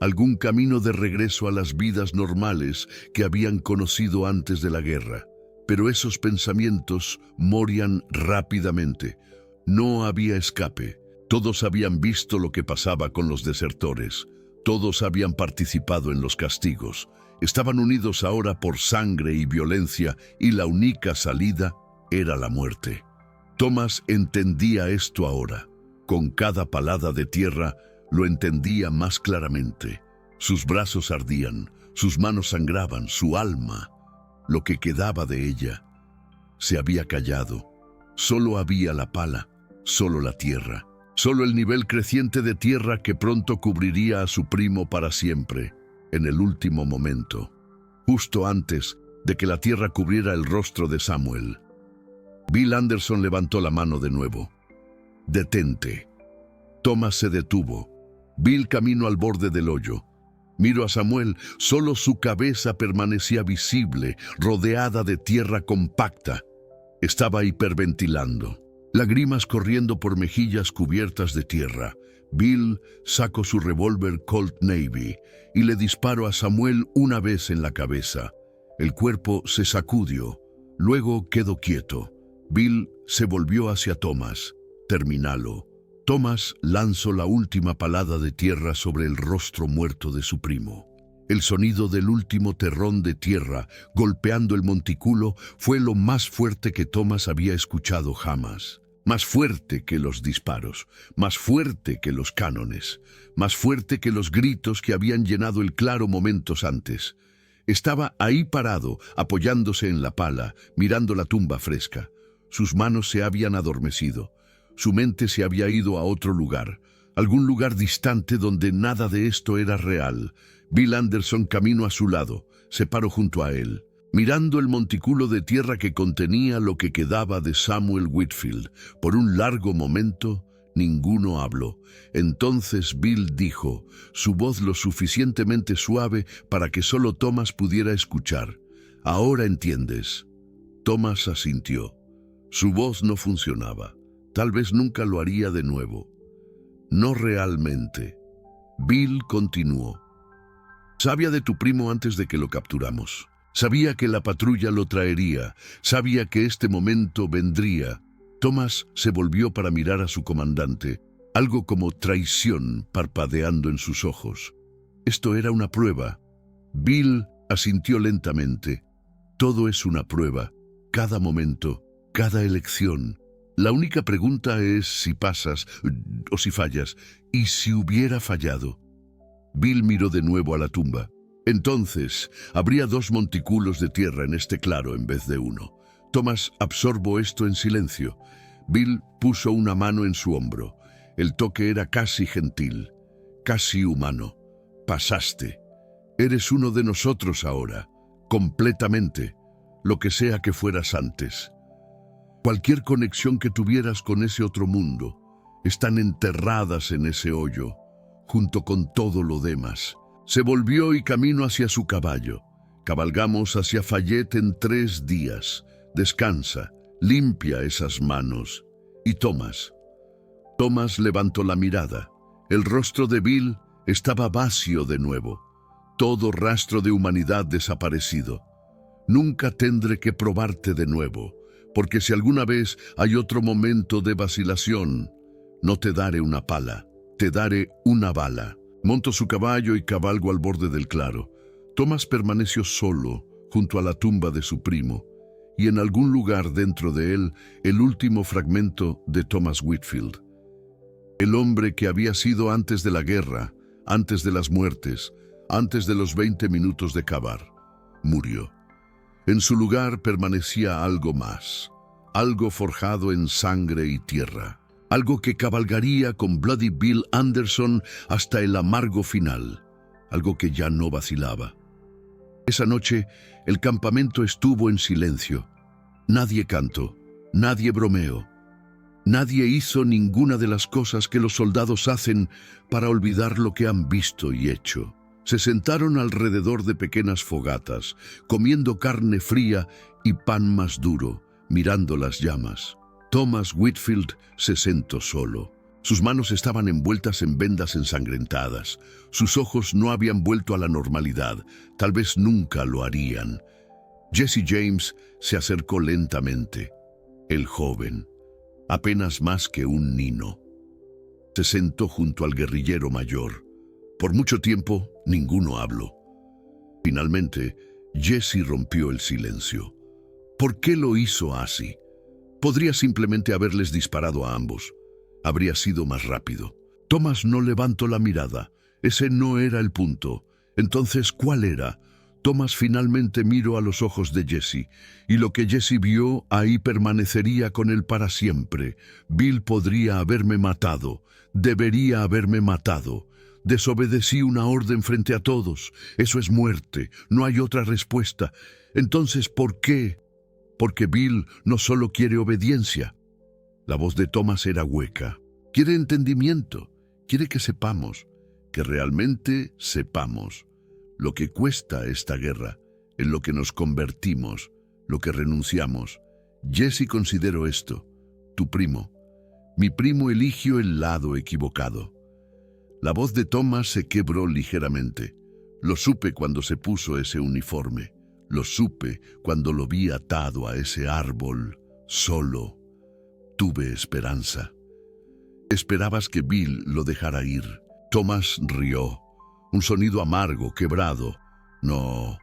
algún camino de regreso a las vidas normales que habían conocido antes de la guerra. Pero esos pensamientos morían rápidamente. No había escape. Todos habían visto lo que pasaba con los desertores. Todos habían participado en los castigos. Estaban unidos ahora por sangre y violencia, y la única salida era la muerte. Thomas entendía esto ahora. Con cada palada de tierra lo entendía más claramente. Sus brazos ardían, sus manos sangraban, su alma, lo que quedaba de ella, se había callado. Solo había la pala, solo la tierra, solo el nivel creciente de tierra que pronto cubriría a su primo para siempre, en el último momento, justo antes de que la tierra cubriera el rostro de Samuel. Bill Anderson levantó la mano de nuevo. «Detente». Thomas se detuvo. Bill caminó al borde del hoyo. Miró a Samuel, solo su cabeza permanecía visible, rodeada de tierra compacta. Estaba hiperventilando, lágrimas corriendo por mejillas cubiertas de tierra. Bill sacó su revólver Colt Navy y le disparó a Samuel una vez en la cabeza. El cuerpo se sacudió, luego quedó quieto. Bill se volvió hacia Thomas. «Terminalo». Thomas lanzó la última palada de tierra sobre el rostro muerto de su primo. El sonido del último terrón de tierra golpeando el montículo fue lo más fuerte que Thomas había escuchado jamás. Más fuerte que los disparos, más fuerte que los cánones, más fuerte que los gritos que habían llenado el claro momentos antes. Estaba ahí parado, apoyándose en la pala, mirando la tumba fresca. Sus manos se habían adormecido. Su mente se había ido a otro lugar, algún lugar distante donde nada de esto era real. Bill Anderson caminó a su lado, se paró junto a él, mirando el montículo de tierra que contenía lo que quedaba de Samuel Whitfield. Por un largo momento, ninguno habló. Entonces Bill dijo, su voz lo suficientemente suave para que solo Thomas pudiera escuchar: «Ahora entiendes». Thomas asintió. Su voz no funcionaba. Tal vez nunca lo haría de nuevo. No realmente. Bill continuó. «Sabía de tu primo antes de que lo capturamos. Sabía que la patrulla lo traería. Sabía que este momento vendría». Thomas se volvió para mirar a su comandante, algo como traición parpadeando en sus ojos. Esto era una prueba. Bill asintió lentamente. Todo es una prueba. Cada momento, cada elección. La única pregunta es si pasas o si fallas. ¿Y si hubiera fallado? Bill miró de nuevo a la tumba. Entonces, habría 2 montículos de tierra en este claro en vez de uno. Thomas absorbó esto en silencio. Bill puso una mano en su hombro. El toque era casi gentil, casi humano. «Pasaste. Eres uno de nosotros ahora, completamente, lo que sea que fueras antes. Cualquier conexión que tuvieras con ese otro mundo, están enterradas en ese hoyo, junto con todo lo demás». Se volvió y caminó hacia su caballo. «Cabalgamos hacia Fayette en 3 días. Descansa, limpia esas manos». Y Thomas levantó la mirada. El rostro de Bill estaba vacío de nuevo. Todo rastro de humanidad desaparecido. «Nunca tendré que probarte de nuevo, porque si alguna vez hay otro momento de vacilación, no te daré una pala, te daré una bala». Montó su caballo y cabalgó al borde del claro. Thomas permaneció solo junto a la tumba de su primo, y en algún lugar dentro de él el último fragmento de Thomas Whitfield. El hombre que había sido antes de la guerra, antes de las muertes, antes de los 20 minutos de cavar. Murió. En su lugar permanecía algo más, algo forjado en sangre y tierra. Algo que cabalgaría con Bloody Bill Anderson hasta el amargo final. Algo que ya no vacilaba. Esa noche, el campamento estuvo en silencio. Nadie cantó, nadie bromeó. Nadie hizo ninguna de las cosas que los soldados hacen para olvidar lo que han visto y hecho. Se sentaron alrededor de pequeñas fogatas, comiendo carne fría y pan más duro, mirando las llamas. Thomas Whitfield se sentó solo. Sus manos estaban envueltas en vendas ensangrentadas. Sus ojos no habían vuelto a la normalidad. Tal vez nunca lo harían. Jesse James se acercó lentamente. El joven, apenas más que un niño. Se sentó junto al guerrillero mayor. Por mucho tiempo, ninguno habló. Finalmente, Jesse rompió el silencio. ¿Por qué lo hizo así? Podría simplemente haberles disparado a ambos. Habría sido más rápido. Thomas no levantó la mirada. Ese no era el punto. Entonces, ¿cuál era? Thomas finalmente miró a los ojos de Jesse, y lo que Jesse vio ahí permanecería con él para siempre. Bill podría haberme matado. Debería haberme matado. Desobedecí una orden frente a todos. Eso es muerte. No hay otra respuesta. Entonces, ¿por qué? Porque Bill no solo quiere obediencia. La voz de Thomas era hueca. Quiere entendimiento. Quiere que sepamos, que realmente sepamos lo que cuesta esta guerra, en lo que nos convertimos, lo que renunciamos. Jesse consideró esto. Tu primo. Mi primo eligió el lado equivocado. La voz de Thomas se quebró ligeramente. Lo supe cuando se puso ese uniforme. Lo supe cuando lo vi atado a ese árbol, solo. Tuve esperanza. Esperabas que Bill lo dejara ir. Thomas rió. Un sonido amargo, quebrado. No,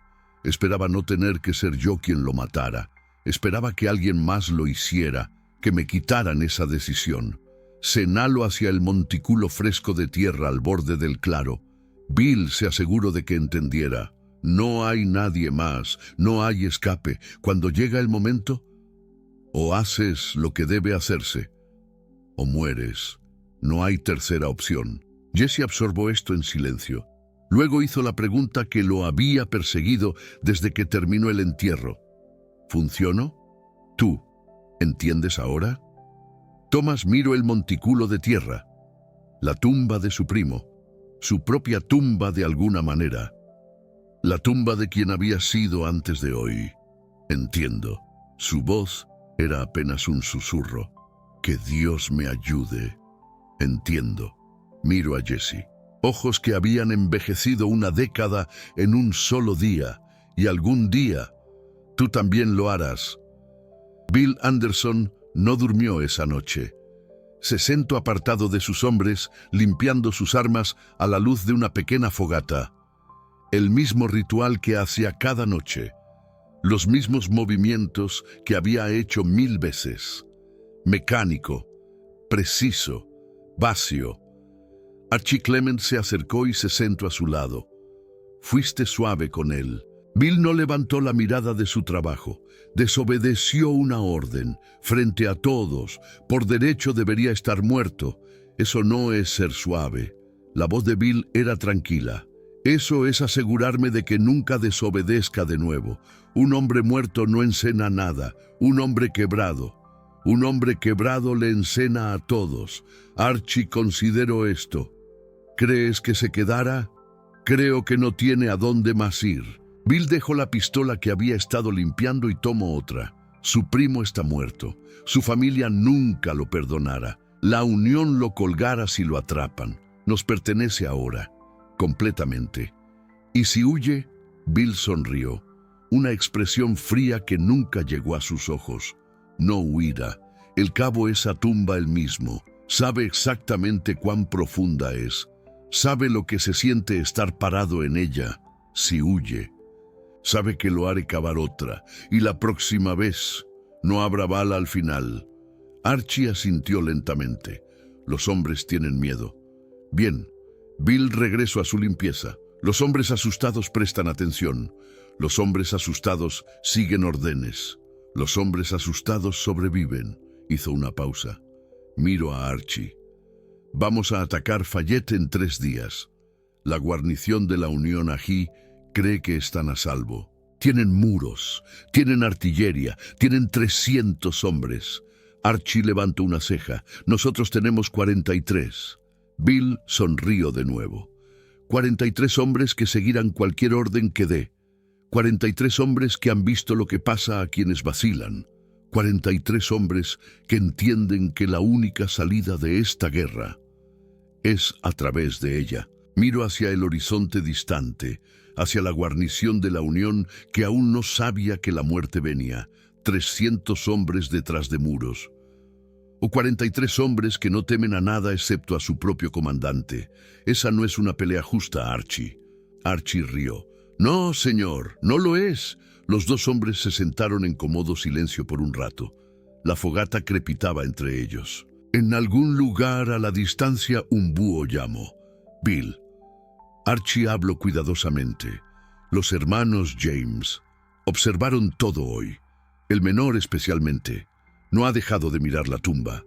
esperaba no tener que ser yo quien lo matara. Esperaba que alguien más lo hiciera, que me quitaran esa decisión. Señaló hacia el montículo fresco de tierra al borde del claro. Bill se aseguró de que entendiera. No hay nadie más, no hay escape. Cuando llega el momento, o haces lo que debe hacerse, o mueres. No hay tercera opción. Jesse absorbó esto en silencio. Luego hizo la pregunta que lo había perseguido desde que terminó el entierro. ¿Funcionó? ¿Tú entiendes ahora? Thomas miró el montículo de tierra, la tumba de su primo, su propia tumba de alguna manera, la tumba de quien había sido antes de hoy. Entiendo. Su voz era apenas un susurro. Que Dios me ayude. Entiendo. Miro a Jesse. Ojos que habían envejecido una década en un solo día, y algún día tú también lo harás. Bill Anderson no durmió esa noche. Se sentó apartado de sus hombres, limpiando sus armas a la luz de una pequeña fogata. El mismo ritual que hacía cada noche. Los mismos movimientos que había hecho 1000 veces. Mecánico, preciso, vacío. Archie Clement se acercó y se sentó a su lado. Fuiste suave con él. Bill no levantó la mirada de su trabajo. Desobedeció una orden. Frente a todos, por derecho debería estar muerto. Eso no es ser suave. La voz de Bill era tranquila. Eso es asegurarme de que nunca desobedezca de nuevo. Un hombre muerto no encena nada. Un hombre quebrado le encena a todos. Archie consideró esto. ¿Crees que se quedará? Creo que no tiene a dónde más ir. Bill dejó la pistola que había estado limpiando y tomó otra. Su primo está muerto. Su familia nunca lo perdonará. La unión lo colgará si lo atrapan. Nos pertenece ahora, completamente. ¿Y si huye? Bill sonrió. Una expresión fría que nunca llegó a sus ojos. No huirá. El cabo esa tumba él mismo. Sabe exactamente cuán profunda es. Sabe lo que se siente estar parado en ella si huye. Sabe que lo haré cavar otra, y la próxima vez no habrá bala al final. Archie asintió lentamente. Los hombres tienen miedo. Bien, Bill regresó a su limpieza. Los hombres asustados prestan atención. Los hombres asustados siguen órdenes. Los hombres asustados sobreviven. Hizo una pausa. Miro a Archie. Vamos a atacar Fayette en 3 días. La guarnición de la Unión Ají cree que están a salvo. Tienen muros, tienen artillería, tienen 300 hombres. Archie levantó una ceja. Nosotros tenemos 43. Bill sonrió de nuevo. 43 hombres que seguirán cualquier orden que dé. 43 hombres que han visto lo que pasa a quienes vacilan. 43 hombres que entienden que la única salida de esta guerra es a través de ella. Miro hacia el horizonte distante, hacia la guarnición de la Unión que aún no sabía que la muerte venía. 300 hombres detrás de muros. O 43 hombres que no temen a nada excepto a su propio comandante. Esa no es una pelea justa, Archie. Archie rió. No, señor, no lo es. Los 2 hombres se sentaron en cómodo silencio por un rato. La fogata crepitaba entre ellos. En algún lugar a la distancia un búho llamó. Bill. Archie habló cuidadosamente. Los hermanos James observaron todo hoy. El menor especialmente. No ha dejado de mirar la tumba.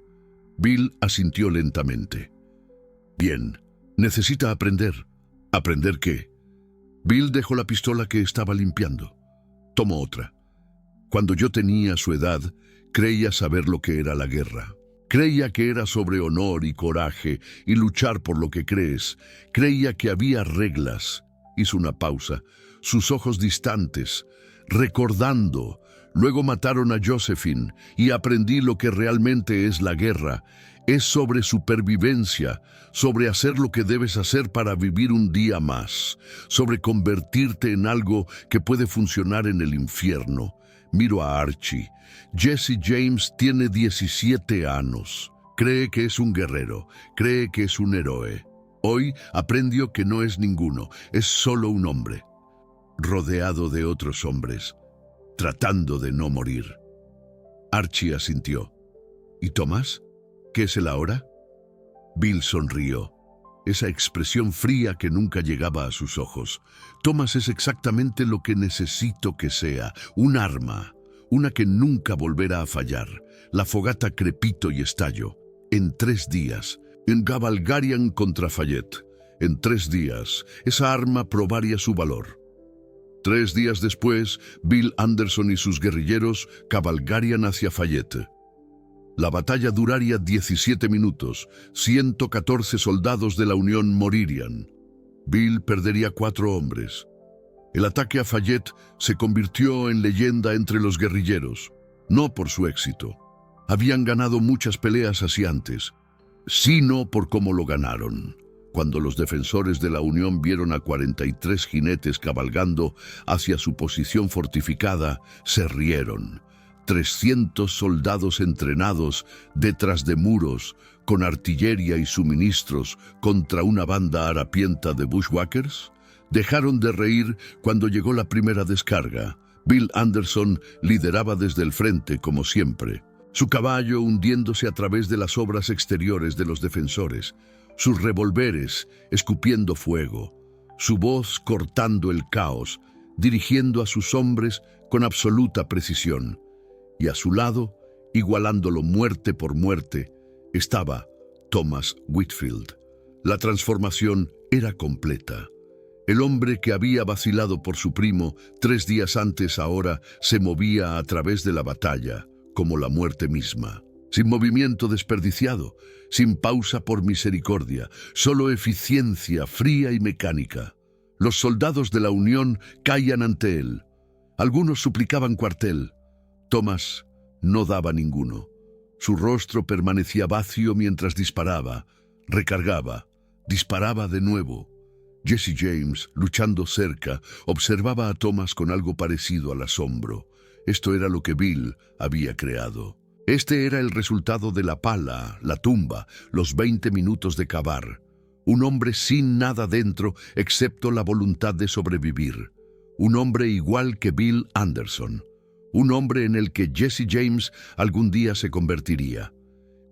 Bill asintió lentamente. Bien, necesita aprender. ¿Aprender qué? Bill dejó la pistola que estaba limpiando. Tomó otra. Cuando yo tenía su edad, creía saber lo que era la guerra. Creía que era sobre honor y coraje y luchar por lo que crees. Creía que había reglas. Hizo una pausa, sus ojos distantes, recordando. Luego mataron a Josephine y aprendí lo que realmente es la guerra. Es sobre supervivencia, sobre hacer lo que debes hacer para vivir un día más, sobre convertirte en algo que puede funcionar en el infierno. Miro a Archie. Jesse James tiene 17 años. Cree que es un guerrero, cree que es un héroe. Hoy aprendió que no es ninguno, es solo un hombre, rodeado de otros hombres, tratando de no morir. Archie asintió. ¿Y Thomas? ¿Qué es él ahora? Bill sonrió. esa expresión fría que nunca llegaba a sus ojos. Thomas es exactamente lo que necesito que sea, un arma, una que nunca volverá a fallar. La fogata crepito y estallo. En 3 días, en cabalgarían contra Fayette. En 3 días, esa arma probaría su valor. 3 días después, Bill Anderson y sus guerrilleros cabalgarían hacia Fayette. La batalla duraría 17 minutos, 114 soldados de la Unión morirían. Bill perdería 4 hombres. El ataque a Fayette se convirtió en leyenda entre los guerrilleros, no por su éxito. Habían ganado muchas peleas así antes, sino por cómo lo ganaron. Cuando los defensores de la Unión vieron a 43 jinetes cabalgando hacia su posición fortificada, se rieron. 300 soldados entrenados detrás de muros, con artillería y suministros contra una banda harapienta de bushwhackers. Dejaron de reír cuando llegó la primera descarga. Bill Anderson lideraba desde el frente, como siempre. Su caballo hundiéndose a través de las obras exteriores de los defensores, sus revólveres escupiendo fuego, su voz cortando el caos, dirigiendo a sus hombres con absoluta precisión. Y a su lado, igualándolo muerte por muerte, estaba Thomas Whitfield. La transformación era completa. El hombre que había vacilado por su primo 3 días antes ahora se movía a través de la batalla, como la muerte misma, sin movimiento desperdiciado, sin pausa por misericordia, solo eficiencia fría y mecánica. Los soldados de la Unión caían ante él. Algunos suplicaban cuartel. Thomas no daba ninguno. Su rostro permanecía vacío mientras disparaba, recargaba, disparaba de nuevo. Jesse James, luchando cerca, observaba a Thomas con algo parecido al asombro. Esto era lo que Bill había creado. Este era el resultado de la pala, la tumba, los 20 minutos de cavar. Un hombre sin nada dentro excepto la voluntad de sobrevivir. Un hombre igual que Bill Anderson. Un hombre en el que Jesse James algún día se convertiría.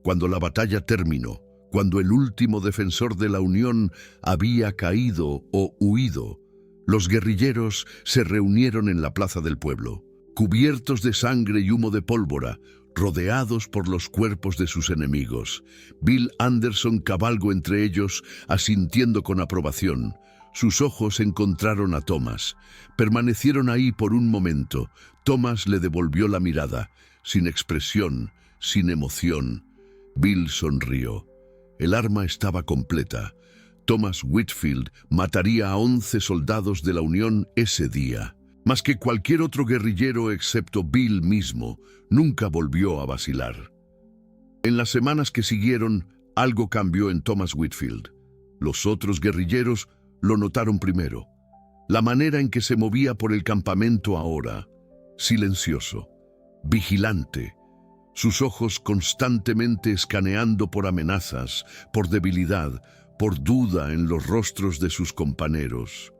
Cuando la batalla terminó, cuando el último defensor de la Unión había caído o huido, los guerrilleros se reunieron en la plaza del pueblo, cubiertos de sangre y humo de pólvora, rodeados por los cuerpos de sus enemigos. Bill Anderson cabalgó entre ellos, asintiendo con aprobación. Sus ojos encontraron a Thomas. Permanecieron ahí por un momento. Thomas le devolvió la mirada, sin expresión, sin emoción. Bill sonrió. El arma estaba completa. Thomas Whitfield mataría a 11 soldados de la Unión ese día. Más que cualquier otro guerrillero excepto Bill mismo, nunca volvió a vacilar. En las semanas que siguieron, algo cambió en Thomas Whitfield. Los otros guerrilleros lo notaron primero. La manera en que se movía por el campamento ahora, silencioso, vigilante, sus ojos constantemente escaneando por amenazas, por debilidad, por duda en los rostros de sus compañeros.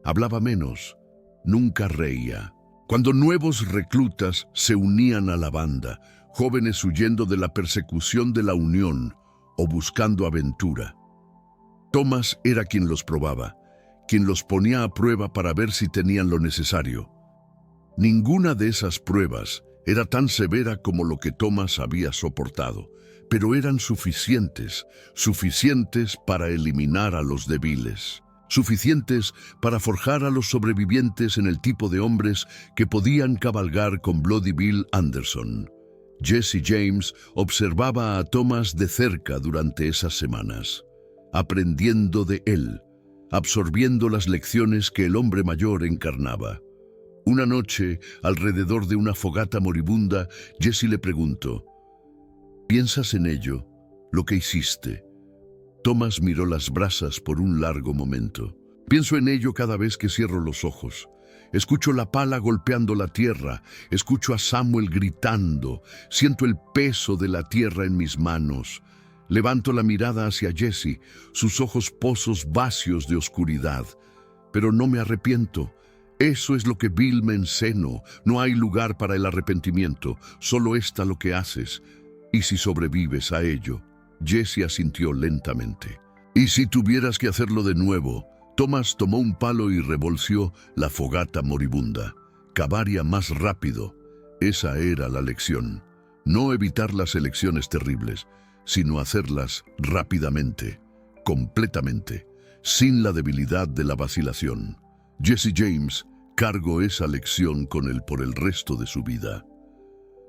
Hablaba menos, nunca reía. Cuando nuevos reclutas se unían a la banda, jóvenes huyendo de la persecución de la Unión o buscando aventura, Thomas era quien los probaba, quien los ponía a prueba para ver si tenían lo necesario. Ninguna de esas pruebas era tan severa como lo que Thomas había soportado, pero eran suficientes para eliminar a los débiles, suficientes para forjar a los sobrevivientes en el tipo de hombres que podían cabalgar con Bloody Bill Anderson. Jesse James observaba a Thomas de cerca durante esas semanas, aprendiendo de él, absorbiendo las lecciones que el hombre mayor encarnaba. Una noche, alrededor de una fogata moribunda, Jesse le preguntó: ¿piensas en ello, lo que hiciste? Thomas miró las brasas por un largo momento. Pienso en ello cada vez que cierro los ojos. Escucho la pala golpeando la tierra, escucho a Samuel gritando, siento el peso de la tierra en mis manos. Levanto la mirada hacia Jesse, sus ojos pozos vacíos de oscuridad. Pero no me arrepiento. Eso es lo que Bill me enseñó. No hay lugar para el arrepentimiento, solo está lo que haces. Y si sobrevives a ello. Jesse asintió lentamente. Y si tuvieras que hacerlo de nuevo, Thomas tomó un palo y revolció la fogata moribunda. Cavaría más rápido. Esa era la lección. No evitar las elecciones terribles, sino hacerlas rápidamente, completamente, sin la debilidad de la vacilación. Jesse James cargó esa lección con él por el resto de su vida.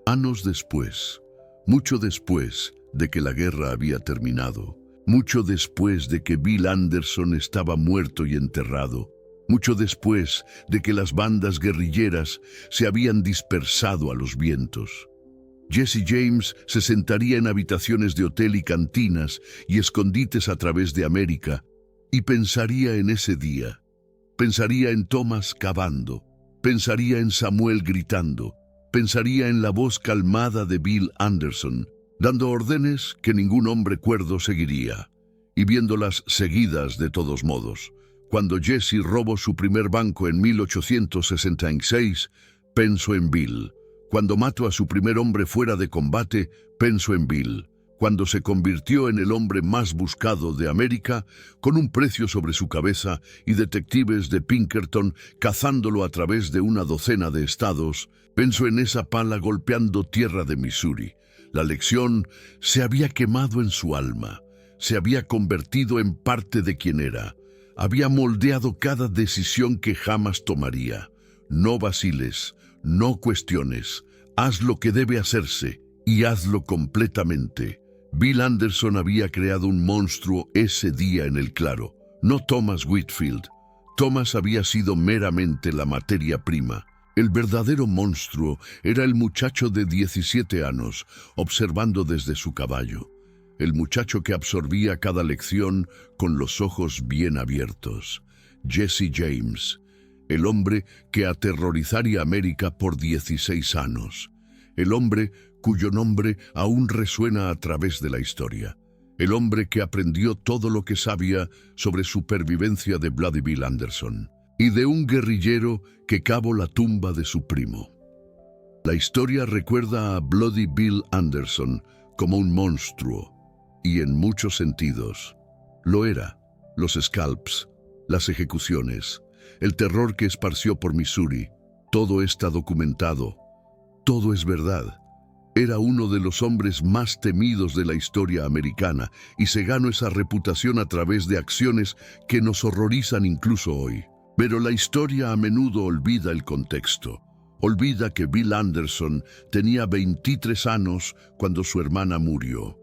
Años después, mucho después de que la guerra había terminado, mucho después de que Bill Anderson estaba muerto y enterrado, mucho después de que las bandas guerrilleras se habían dispersado a los vientos, Jesse James se sentaría en habitaciones de hotel y cantinas y escondites a través de América y pensaría en ese día. Pensaría en Thomas cavando, pensaría en Samuel gritando, pensaría en la voz calmada de Bill Anderson, dando órdenes que ningún hombre cuerdo seguiría, y viéndolas seguidas de todos modos. Cuando Jesse robó su primer banco en 1866, pensó en Bill. Cuando mató a su primer hombre fuera de combate, pensó en Bill. Cuando se convirtió en el hombre más buscado de América, con un precio sobre su cabeza y detectives de Pinkerton cazándolo a través de una docena de estados, pensó en esa pala golpeando tierra de Missouri. La lección se había quemado en su alma, se había convertido en parte de quien era. Había moldeado cada decisión que jamás tomaría. No vaciles, no cuestiones, haz lo que debe hacerse y hazlo completamente. Bill Anderson había creado un monstruo ese día en el claro, no Thomas Whitfield. Thomas había sido meramente la materia prima. El verdadero monstruo era el muchacho de 17 años, observando desde su caballo. El muchacho que absorbía cada lección con los ojos bien abiertos. Jesse James, el hombre que aterrorizaría a América por 16 años. El hombre cuyo nombre aún resuena a través de la historia. El hombre que aprendió todo lo que sabía sobre supervivencia de Bloody Bill Anderson y de un guerrillero que cavó la tumba de su primo. La historia recuerda a Bloody Bill Anderson como un monstruo, y en muchos sentidos lo era. Los scalps, las ejecuciones, el terror que esparció por Missouri, todo está documentado, todo es verdad. Era uno de los hombres más temidos de la historia americana y se ganó esa reputación a través de acciones que nos horrorizan incluso hoy. Pero la historia a menudo olvida el contexto. Olvida que Bill Anderson tenía 23 años cuando su hermana murió.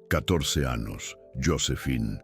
14 años, Josephine.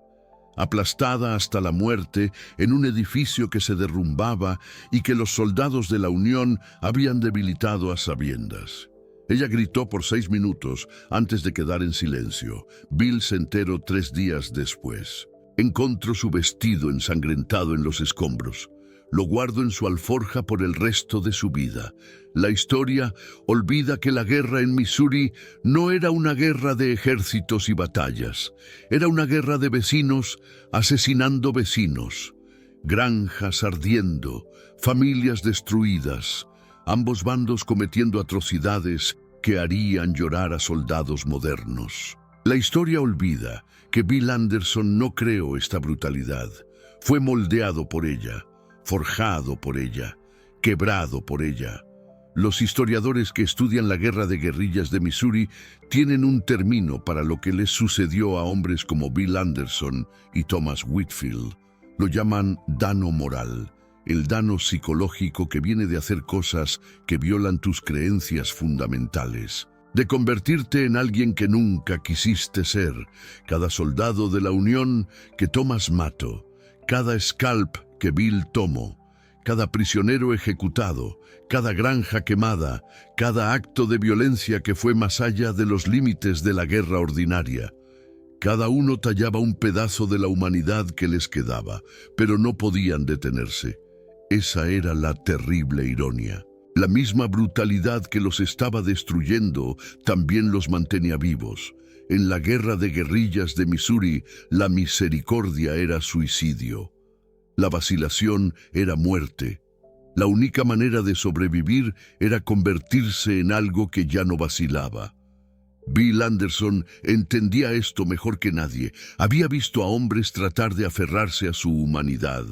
Aplastada hasta la muerte en un edificio que se derrumbaba y que los soldados de la Unión habían debilitado a sabiendas. Ella gritó por 6 minutos antes de quedar en silencio. Bill se enteró 3 días después. Encontró su vestido ensangrentado en los escombros. Lo guardó en su alforja por el resto de su vida. La historia olvida que la guerra en Missouri no era una guerra de ejércitos y batallas. Era una guerra de vecinos asesinando vecinos. Granjas ardiendo, familias destruidas, ambos bandos cometiendo atrocidades que harían llorar a soldados modernos. La historia olvida que Bill Anderson no creó esta brutalidad. Fue moldeado por ella, forjado por ella, quebrado por ella. Los historiadores que estudian la guerra de guerrillas de Missouri tienen un término para lo que les sucedió a hombres como Bill Anderson y Thomas Whitfield. Lo llaman daño moral, el daño psicológico que viene de hacer cosas que violan tus creencias fundamentales, de convertirte en alguien que nunca quisiste ser. Cada soldado de la Unión que Thomas mató, cada scalp que Bill tomó, cada prisionero ejecutado, cada granja quemada, cada acto de violencia que fue más allá de los límites de la guerra ordinaria. Cada uno tallaba un pedazo de la humanidad que les quedaba, pero no podían detenerse. Esa era la terrible ironía. La misma brutalidad que los estaba destruyendo también los mantenía vivos. En la guerra de guerrillas de Missouri, la misericordia era suicidio. La vacilación era muerte. La única manera de sobrevivir era convertirse en algo que ya no vacilaba. Bill Anderson entendía esto mejor que nadie. Había visto a hombres tratar de aferrarse a su humanidad.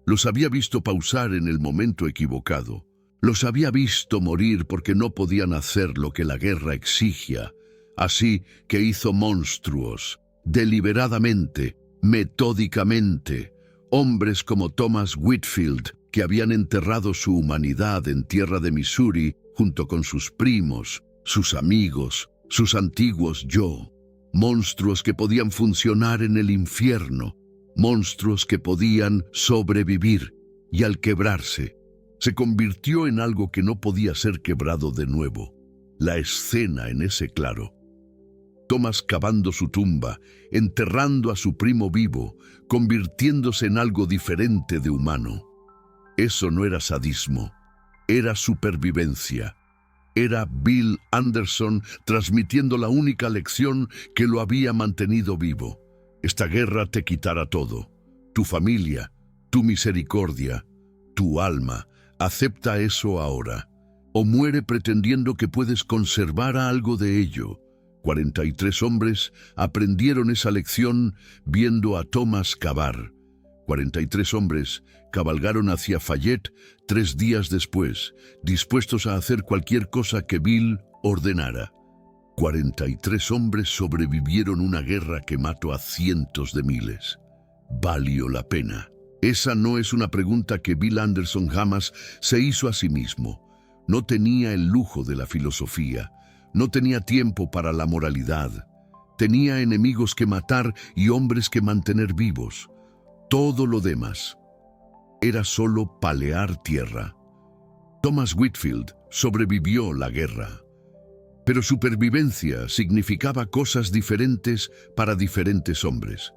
Los había visto pausar en el momento equivocado. Los había visto morir porque no podían hacer lo que la guerra exigía. Así que hizo monstruos, deliberadamente, metódicamente. Hombres como Thomas Whitfield, que habían enterrado su humanidad en tierra de Missouri junto con sus primos, sus amigos, sus antiguos yo. Monstruos que podían funcionar en el infierno. Monstruos que podían sobrevivir. Y al quebrarse, se convirtió en algo que no podía ser quebrado de nuevo. La escena en ese claro. Thomas cavando su tumba, enterrando a su primo vivo, convirtiéndose en algo diferente de humano. Eso no era sadismo, era supervivencia. Era Bill Anderson transmitiendo la única lección que lo había mantenido vivo. Esta guerra te quitará todo. Tu familia, tu misericordia, tu alma. Acepta eso ahora. O muere pretendiendo que puedes conservar algo de ello. 43 hombres aprendieron esa lección viendo a Thomas cavar. 43 hombres cabalgaron hacia Fayette 3 días después, dispuestos a hacer cualquier cosa que Bill ordenara. 43 hombres sobrevivieron una guerra que mató a cientos de miles. Valió la pena. Esa no es una pregunta que Bill Anderson jamás se hizo a sí mismo. No tenía el lujo de la filosofía. No tenía tiempo para la moralidad. Tenía enemigos que matar y hombres que mantener vivos. Todo lo demás era solo palear tierra. Thomas Whitfield sobrevivió la guerra. Pero supervivencia significaba cosas diferentes para diferentes hombres.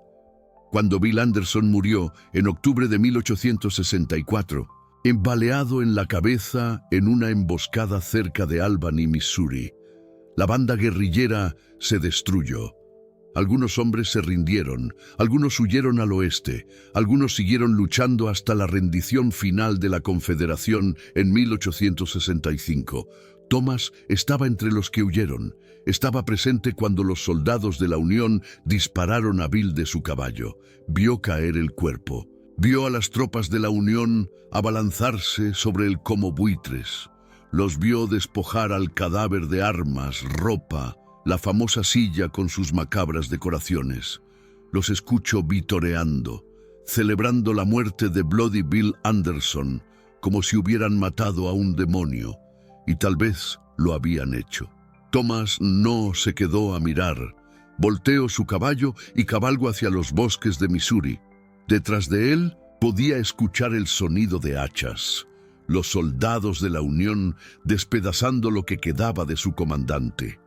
Cuando Bill Anderson murió en octubre de 1864, embaleado en la cabeza en una emboscada cerca de Albany, Missouri, la banda guerrillera se destruyó. Algunos hombres se rindieron, algunos huyeron al oeste, algunos siguieron luchando hasta la rendición final de la Confederación en 1865. Thomas estaba entre los que huyeron. Estaba presente cuando los soldados de la Unión dispararon a Bill de su caballo. Vio caer el cuerpo. Vio a las tropas de la Unión abalanzarse sobre él como buitres. Los vio despojar al cadáver de armas, ropa, la famosa silla con sus macabras decoraciones. Los escuchó vitoreando, celebrando la muerte de Bloody Bill Anderson, como si hubieran matado a un demonio, y tal vez lo habían hecho. Thomas no se quedó a mirar. Volteó su caballo y cabalgó hacia los bosques de Missouri. Detrás de él podía escuchar el sonido de hachas. Los soldados de la Unión despedazando lo que quedaba de su comandante.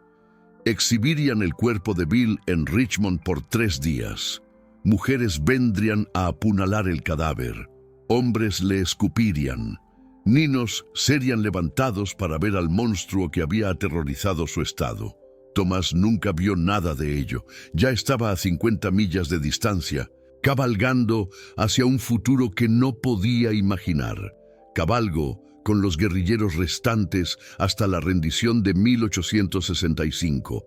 Exhibirían el cuerpo de Bill en Richmond por 3 días. Mujeres vendrían a apuñalar el cadáver. Hombres le escupirían. Niños serían levantados para ver al monstruo que había aterrorizado su estado. Thomas nunca vio nada de ello. Ya estaba a 50 millas de distancia, cabalgando hacia un futuro que no podía imaginar. Cabalgó con los guerrilleros restantes hasta la rendición de 1865.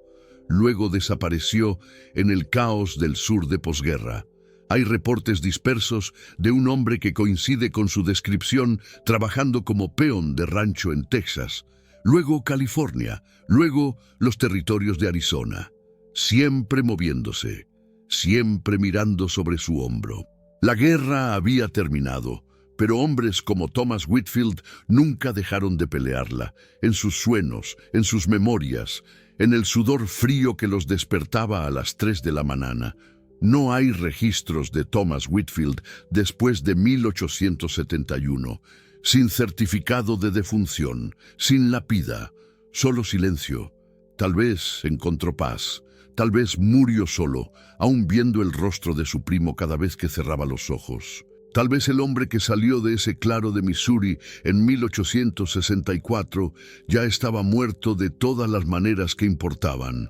Luego desapareció en el caos del sur de posguerra. Hay reportes dispersos de un hombre que coincide con su descripción trabajando como peón de rancho en Texas, luego California, luego los territorios de Arizona. Siempre moviéndose, siempre mirando sobre su hombro. La guerra había terminado, pero hombres como Thomas Whitfield nunca dejaron de pelearla, en sus sueños, en sus memorias, en el sudor frío que los despertaba a las 3 de la mañana. No hay registros de Thomas Whitfield después de 1871, sin certificado de defunción, sin lápida, solo silencio. Tal vez encontró paz, tal vez murió solo, aún viendo el rostro de su primo cada vez que cerraba los ojos. Tal vez el hombre que salió de ese claro de Missouri en 1864 ya estaba muerto de todas las maneras que importaban.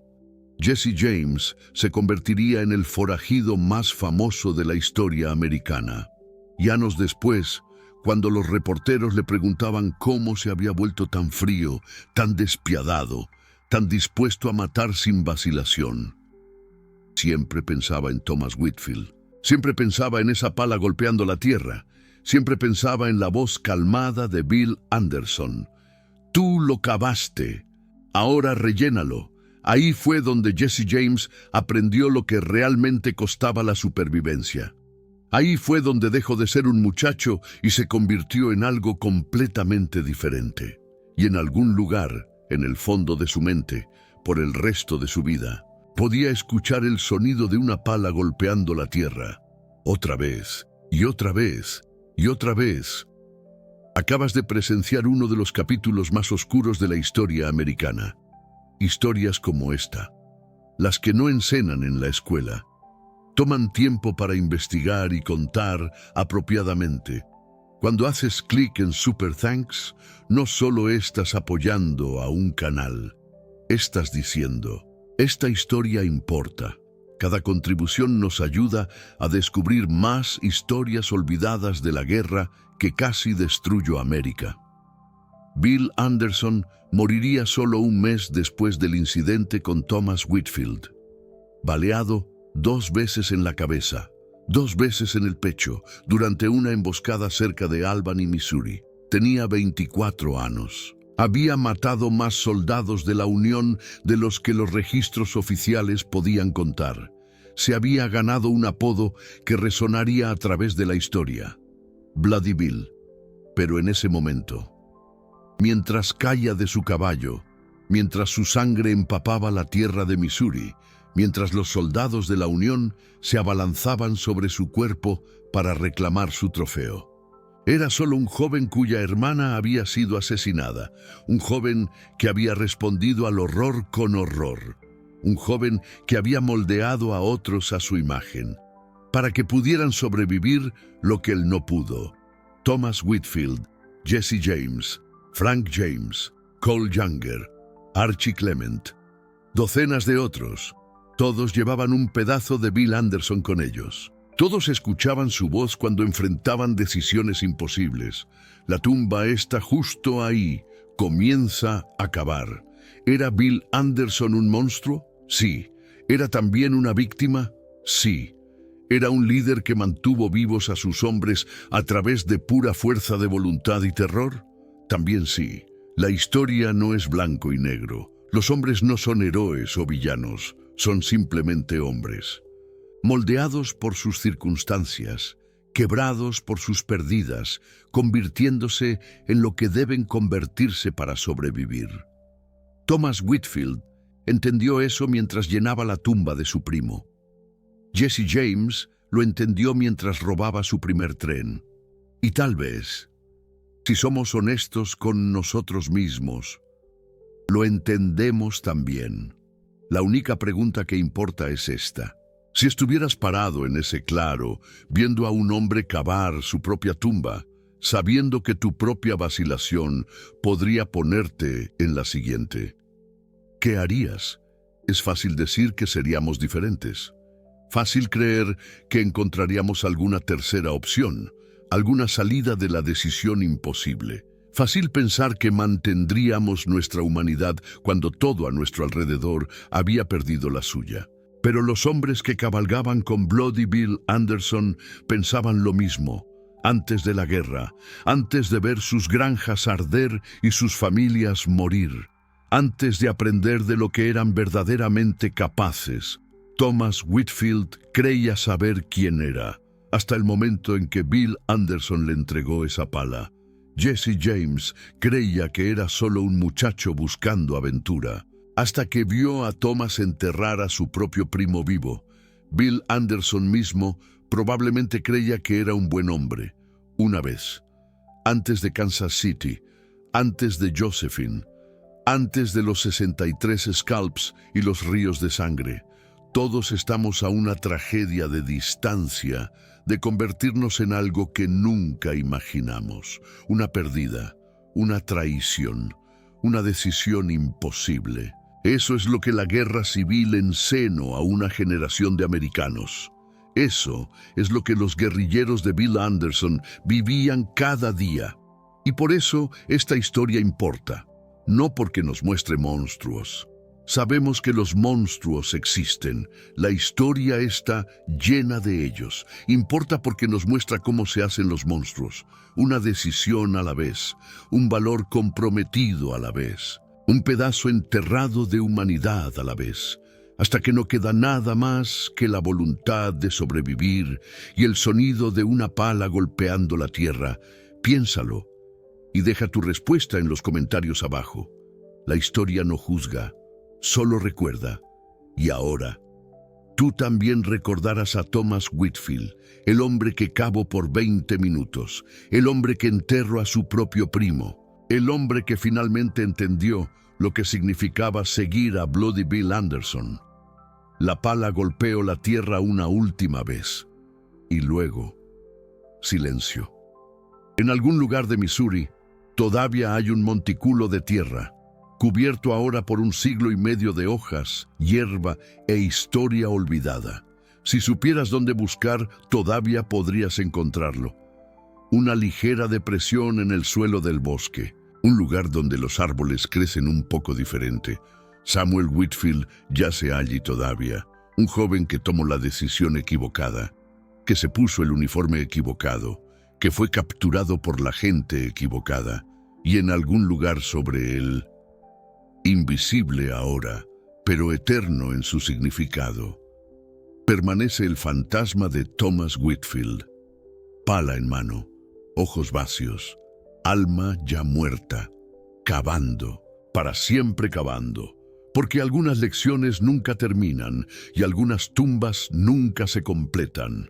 Jesse James se convertiría en el forajido más famoso de la historia americana. Y años después, cuando los reporteros le preguntaban cómo se había vuelto tan frío, tan despiadado, tan dispuesto a matar sin vacilación. Siempre pensaba en Thomas Whitfield, siempre pensaba en esa pala golpeando la tierra, siempre pensaba en la voz calmada de Bill Anderson. Tú lo cavaste, ahora rellénalo. Ahí fue donde Jesse James aprendió lo que realmente costaba la supervivencia. Ahí fue donde dejó de ser un muchacho y se convirtió en algo completamente diferente. Y en algún lugar, en el fondo de su mente, por el resto de su vida, podía escuchar el sonido de una pala golpeando la tierra. Otra vez, y otra vez, y otra vez. Acabas de presenciar uno de los capítulos más oscuros de la historia americana. Historias como esta, las que no enseñan en la escuela, toman tiempo para investigar y contar apropiadamente. Cuando haces clic en Super Thanks, no solo estás apoyando a un canal, estás diciendo, esta historia importa. Cada contribución nos ayuda a descubrir más historias olvidadas de la guerra que casi destruyó América. Bill Anderson moriría solo un mes después del incidente con Thomas Whitfield. Baleado 2 veces en la cabeza, 2 veces en el pecho, durante una emboscada cerca de Albany, Missouri. Tenía 24 años. Había matado más soldados de la Unión de los que los registros oficiales podían contar. Se había ganado un apodo que resonaría a través de la historia. Bloody Bill. Pero en ese momento, mientras caía de su caballo, mientras su sangre empapaba la tierra de Missouri, mientras los soldados de la Unión se abalanzaban sobre su cuerpo para reclamar su trofeo. Era solo un joven cuya hermana había sido asesinada, un joven que había respondido al horror con horror, un joven que había moldeado a otros a su imagen, para que pudieran sobrevivir lo que él no pudo. Thomas Whitfield, Jesse James, Frank James, Cole Younger, Archie Clement, docenas de otros. Todos llevaban un pedazo de Bill Anderson con ellos. Todos escuchaban su voz cuando enfrentaban decisiones imposibles. La tumba está justo ahí. Comienza a cavar. ¿Era Bill Anderson un monstruo? Sí. ¿Era también una víctima? Sí. ¿Era un líder que mantuvo vivos a sus hombres a través de pura fuerza de voluntad y terror? También sí. La historia no es blanco y negro. Los hombres no son héroes o villanos. Son simplemente hombres, moldeados por sus circunstancias, quebrados por sus pérdidas, convirtiéndose en lo que deben convertirse para sobrevivir. Thomas Whitfield entendió eso mientras llenaba la tumba de su primo. Jesse James lo entendió mientras robaba su primer tren. Y tal vez, si somos honestos con nosotros mismos, lo entendemos también. La única pregunta que importa es esta. Si estuvieras parado en ese claro, viendo a un hombre cavar su propia tumba, sabiendo que tu propia vacilación podría ponerte en la siguiente, ¿qué harías? Es fácil decir que seríamos diferentes. Fácil creer que encontraríamos alguna tercera opción, alguna salida de la decisión imposible. Fácil pensar que mantendríamos nuestra humanidad cuando todo a nuestro alrededor había perdido la suya. Pero los hombres que cabalgaban con Bloody Bill Anderson pensaban lo mismo. Antes de la guerra, antes de ver sus granjas arder y sus familias morir, antes de aprender de lo que eran verdaderamente capaces, Thomas Whitfield creía saber quién era, hasta el momento en que Bill Anderson le entregó esa pala. Jesse James creía que era solo un muchacho buscando aventura, hasta que vio a Thomas enterrar a su propio primo vivo. Bill Anderson mismo probablemente creía que era un buen hombre. Una vez, antes de Kansas City, antes de Josephine, antes de los 63 scalps y los ríos de sangre, todos estamos a una tragedia de distancia de convertirnos en algo que nunca imaginamos, una pérdida, una traición, una decisión imposible. Eso es lo que la guerra civil enseñó a una generación de americanos. Eso es lo que los guerrilleros de Bill Anderson vivían cada día. Y por eso esta historia importa, no porque nos muestre monstruos, Sabemos que los monstruos existen. La historia está llena de ellos. Importa porque nos muestra cómo se hacen los monstruos. Una decisión a la vez, un valor comprometido a la vez, un pedazo enterrado de humanidad a la vez, hasta que no queda nada más que la voluntad de sobrevivir y el sonido de una pala golpeando la tierra. Piénsalo y deja tu respuesta en los comentarios abajo. La historia no juzga, solo recuerda. Y ahora, tú también recordarás a Thomas Whitfield, el hombre que cavó por 20 minutos, el hombre que enterró a su propio primo, el hombre que finalmente entendió lo que significaba seguir a Bloody Bill Anderson. La pala golpeó la tierra una última vez. Y luego, silencio. En algún lugar de Missouri, todavía hay un montículo de tierra, cubierto ahora por 1,5 siglos de hojas, hierba e historia olvidada. Si supieras dónde buscar, todavía podrías encontrarlo. Una ligera depresión en el suelo del bosque, un lugar donde los árboles crecen un poco diferente. Samuel Whitfield yace allí todavía, un joven que tomó la decisión equivocada, que se puso el uniforme equivocado, que fue capturado por la gente equivocada, y en algún lugar sobre él, invisible ahora, pero eterno en su significado, permanece el fantasma de Thomas Whitfield, pala en mano, ojos vacíos, alma ya muerta, cavando, para siempre cavando, porque algunas lecciones nunca terminan y algunas tumbas nunca se completan.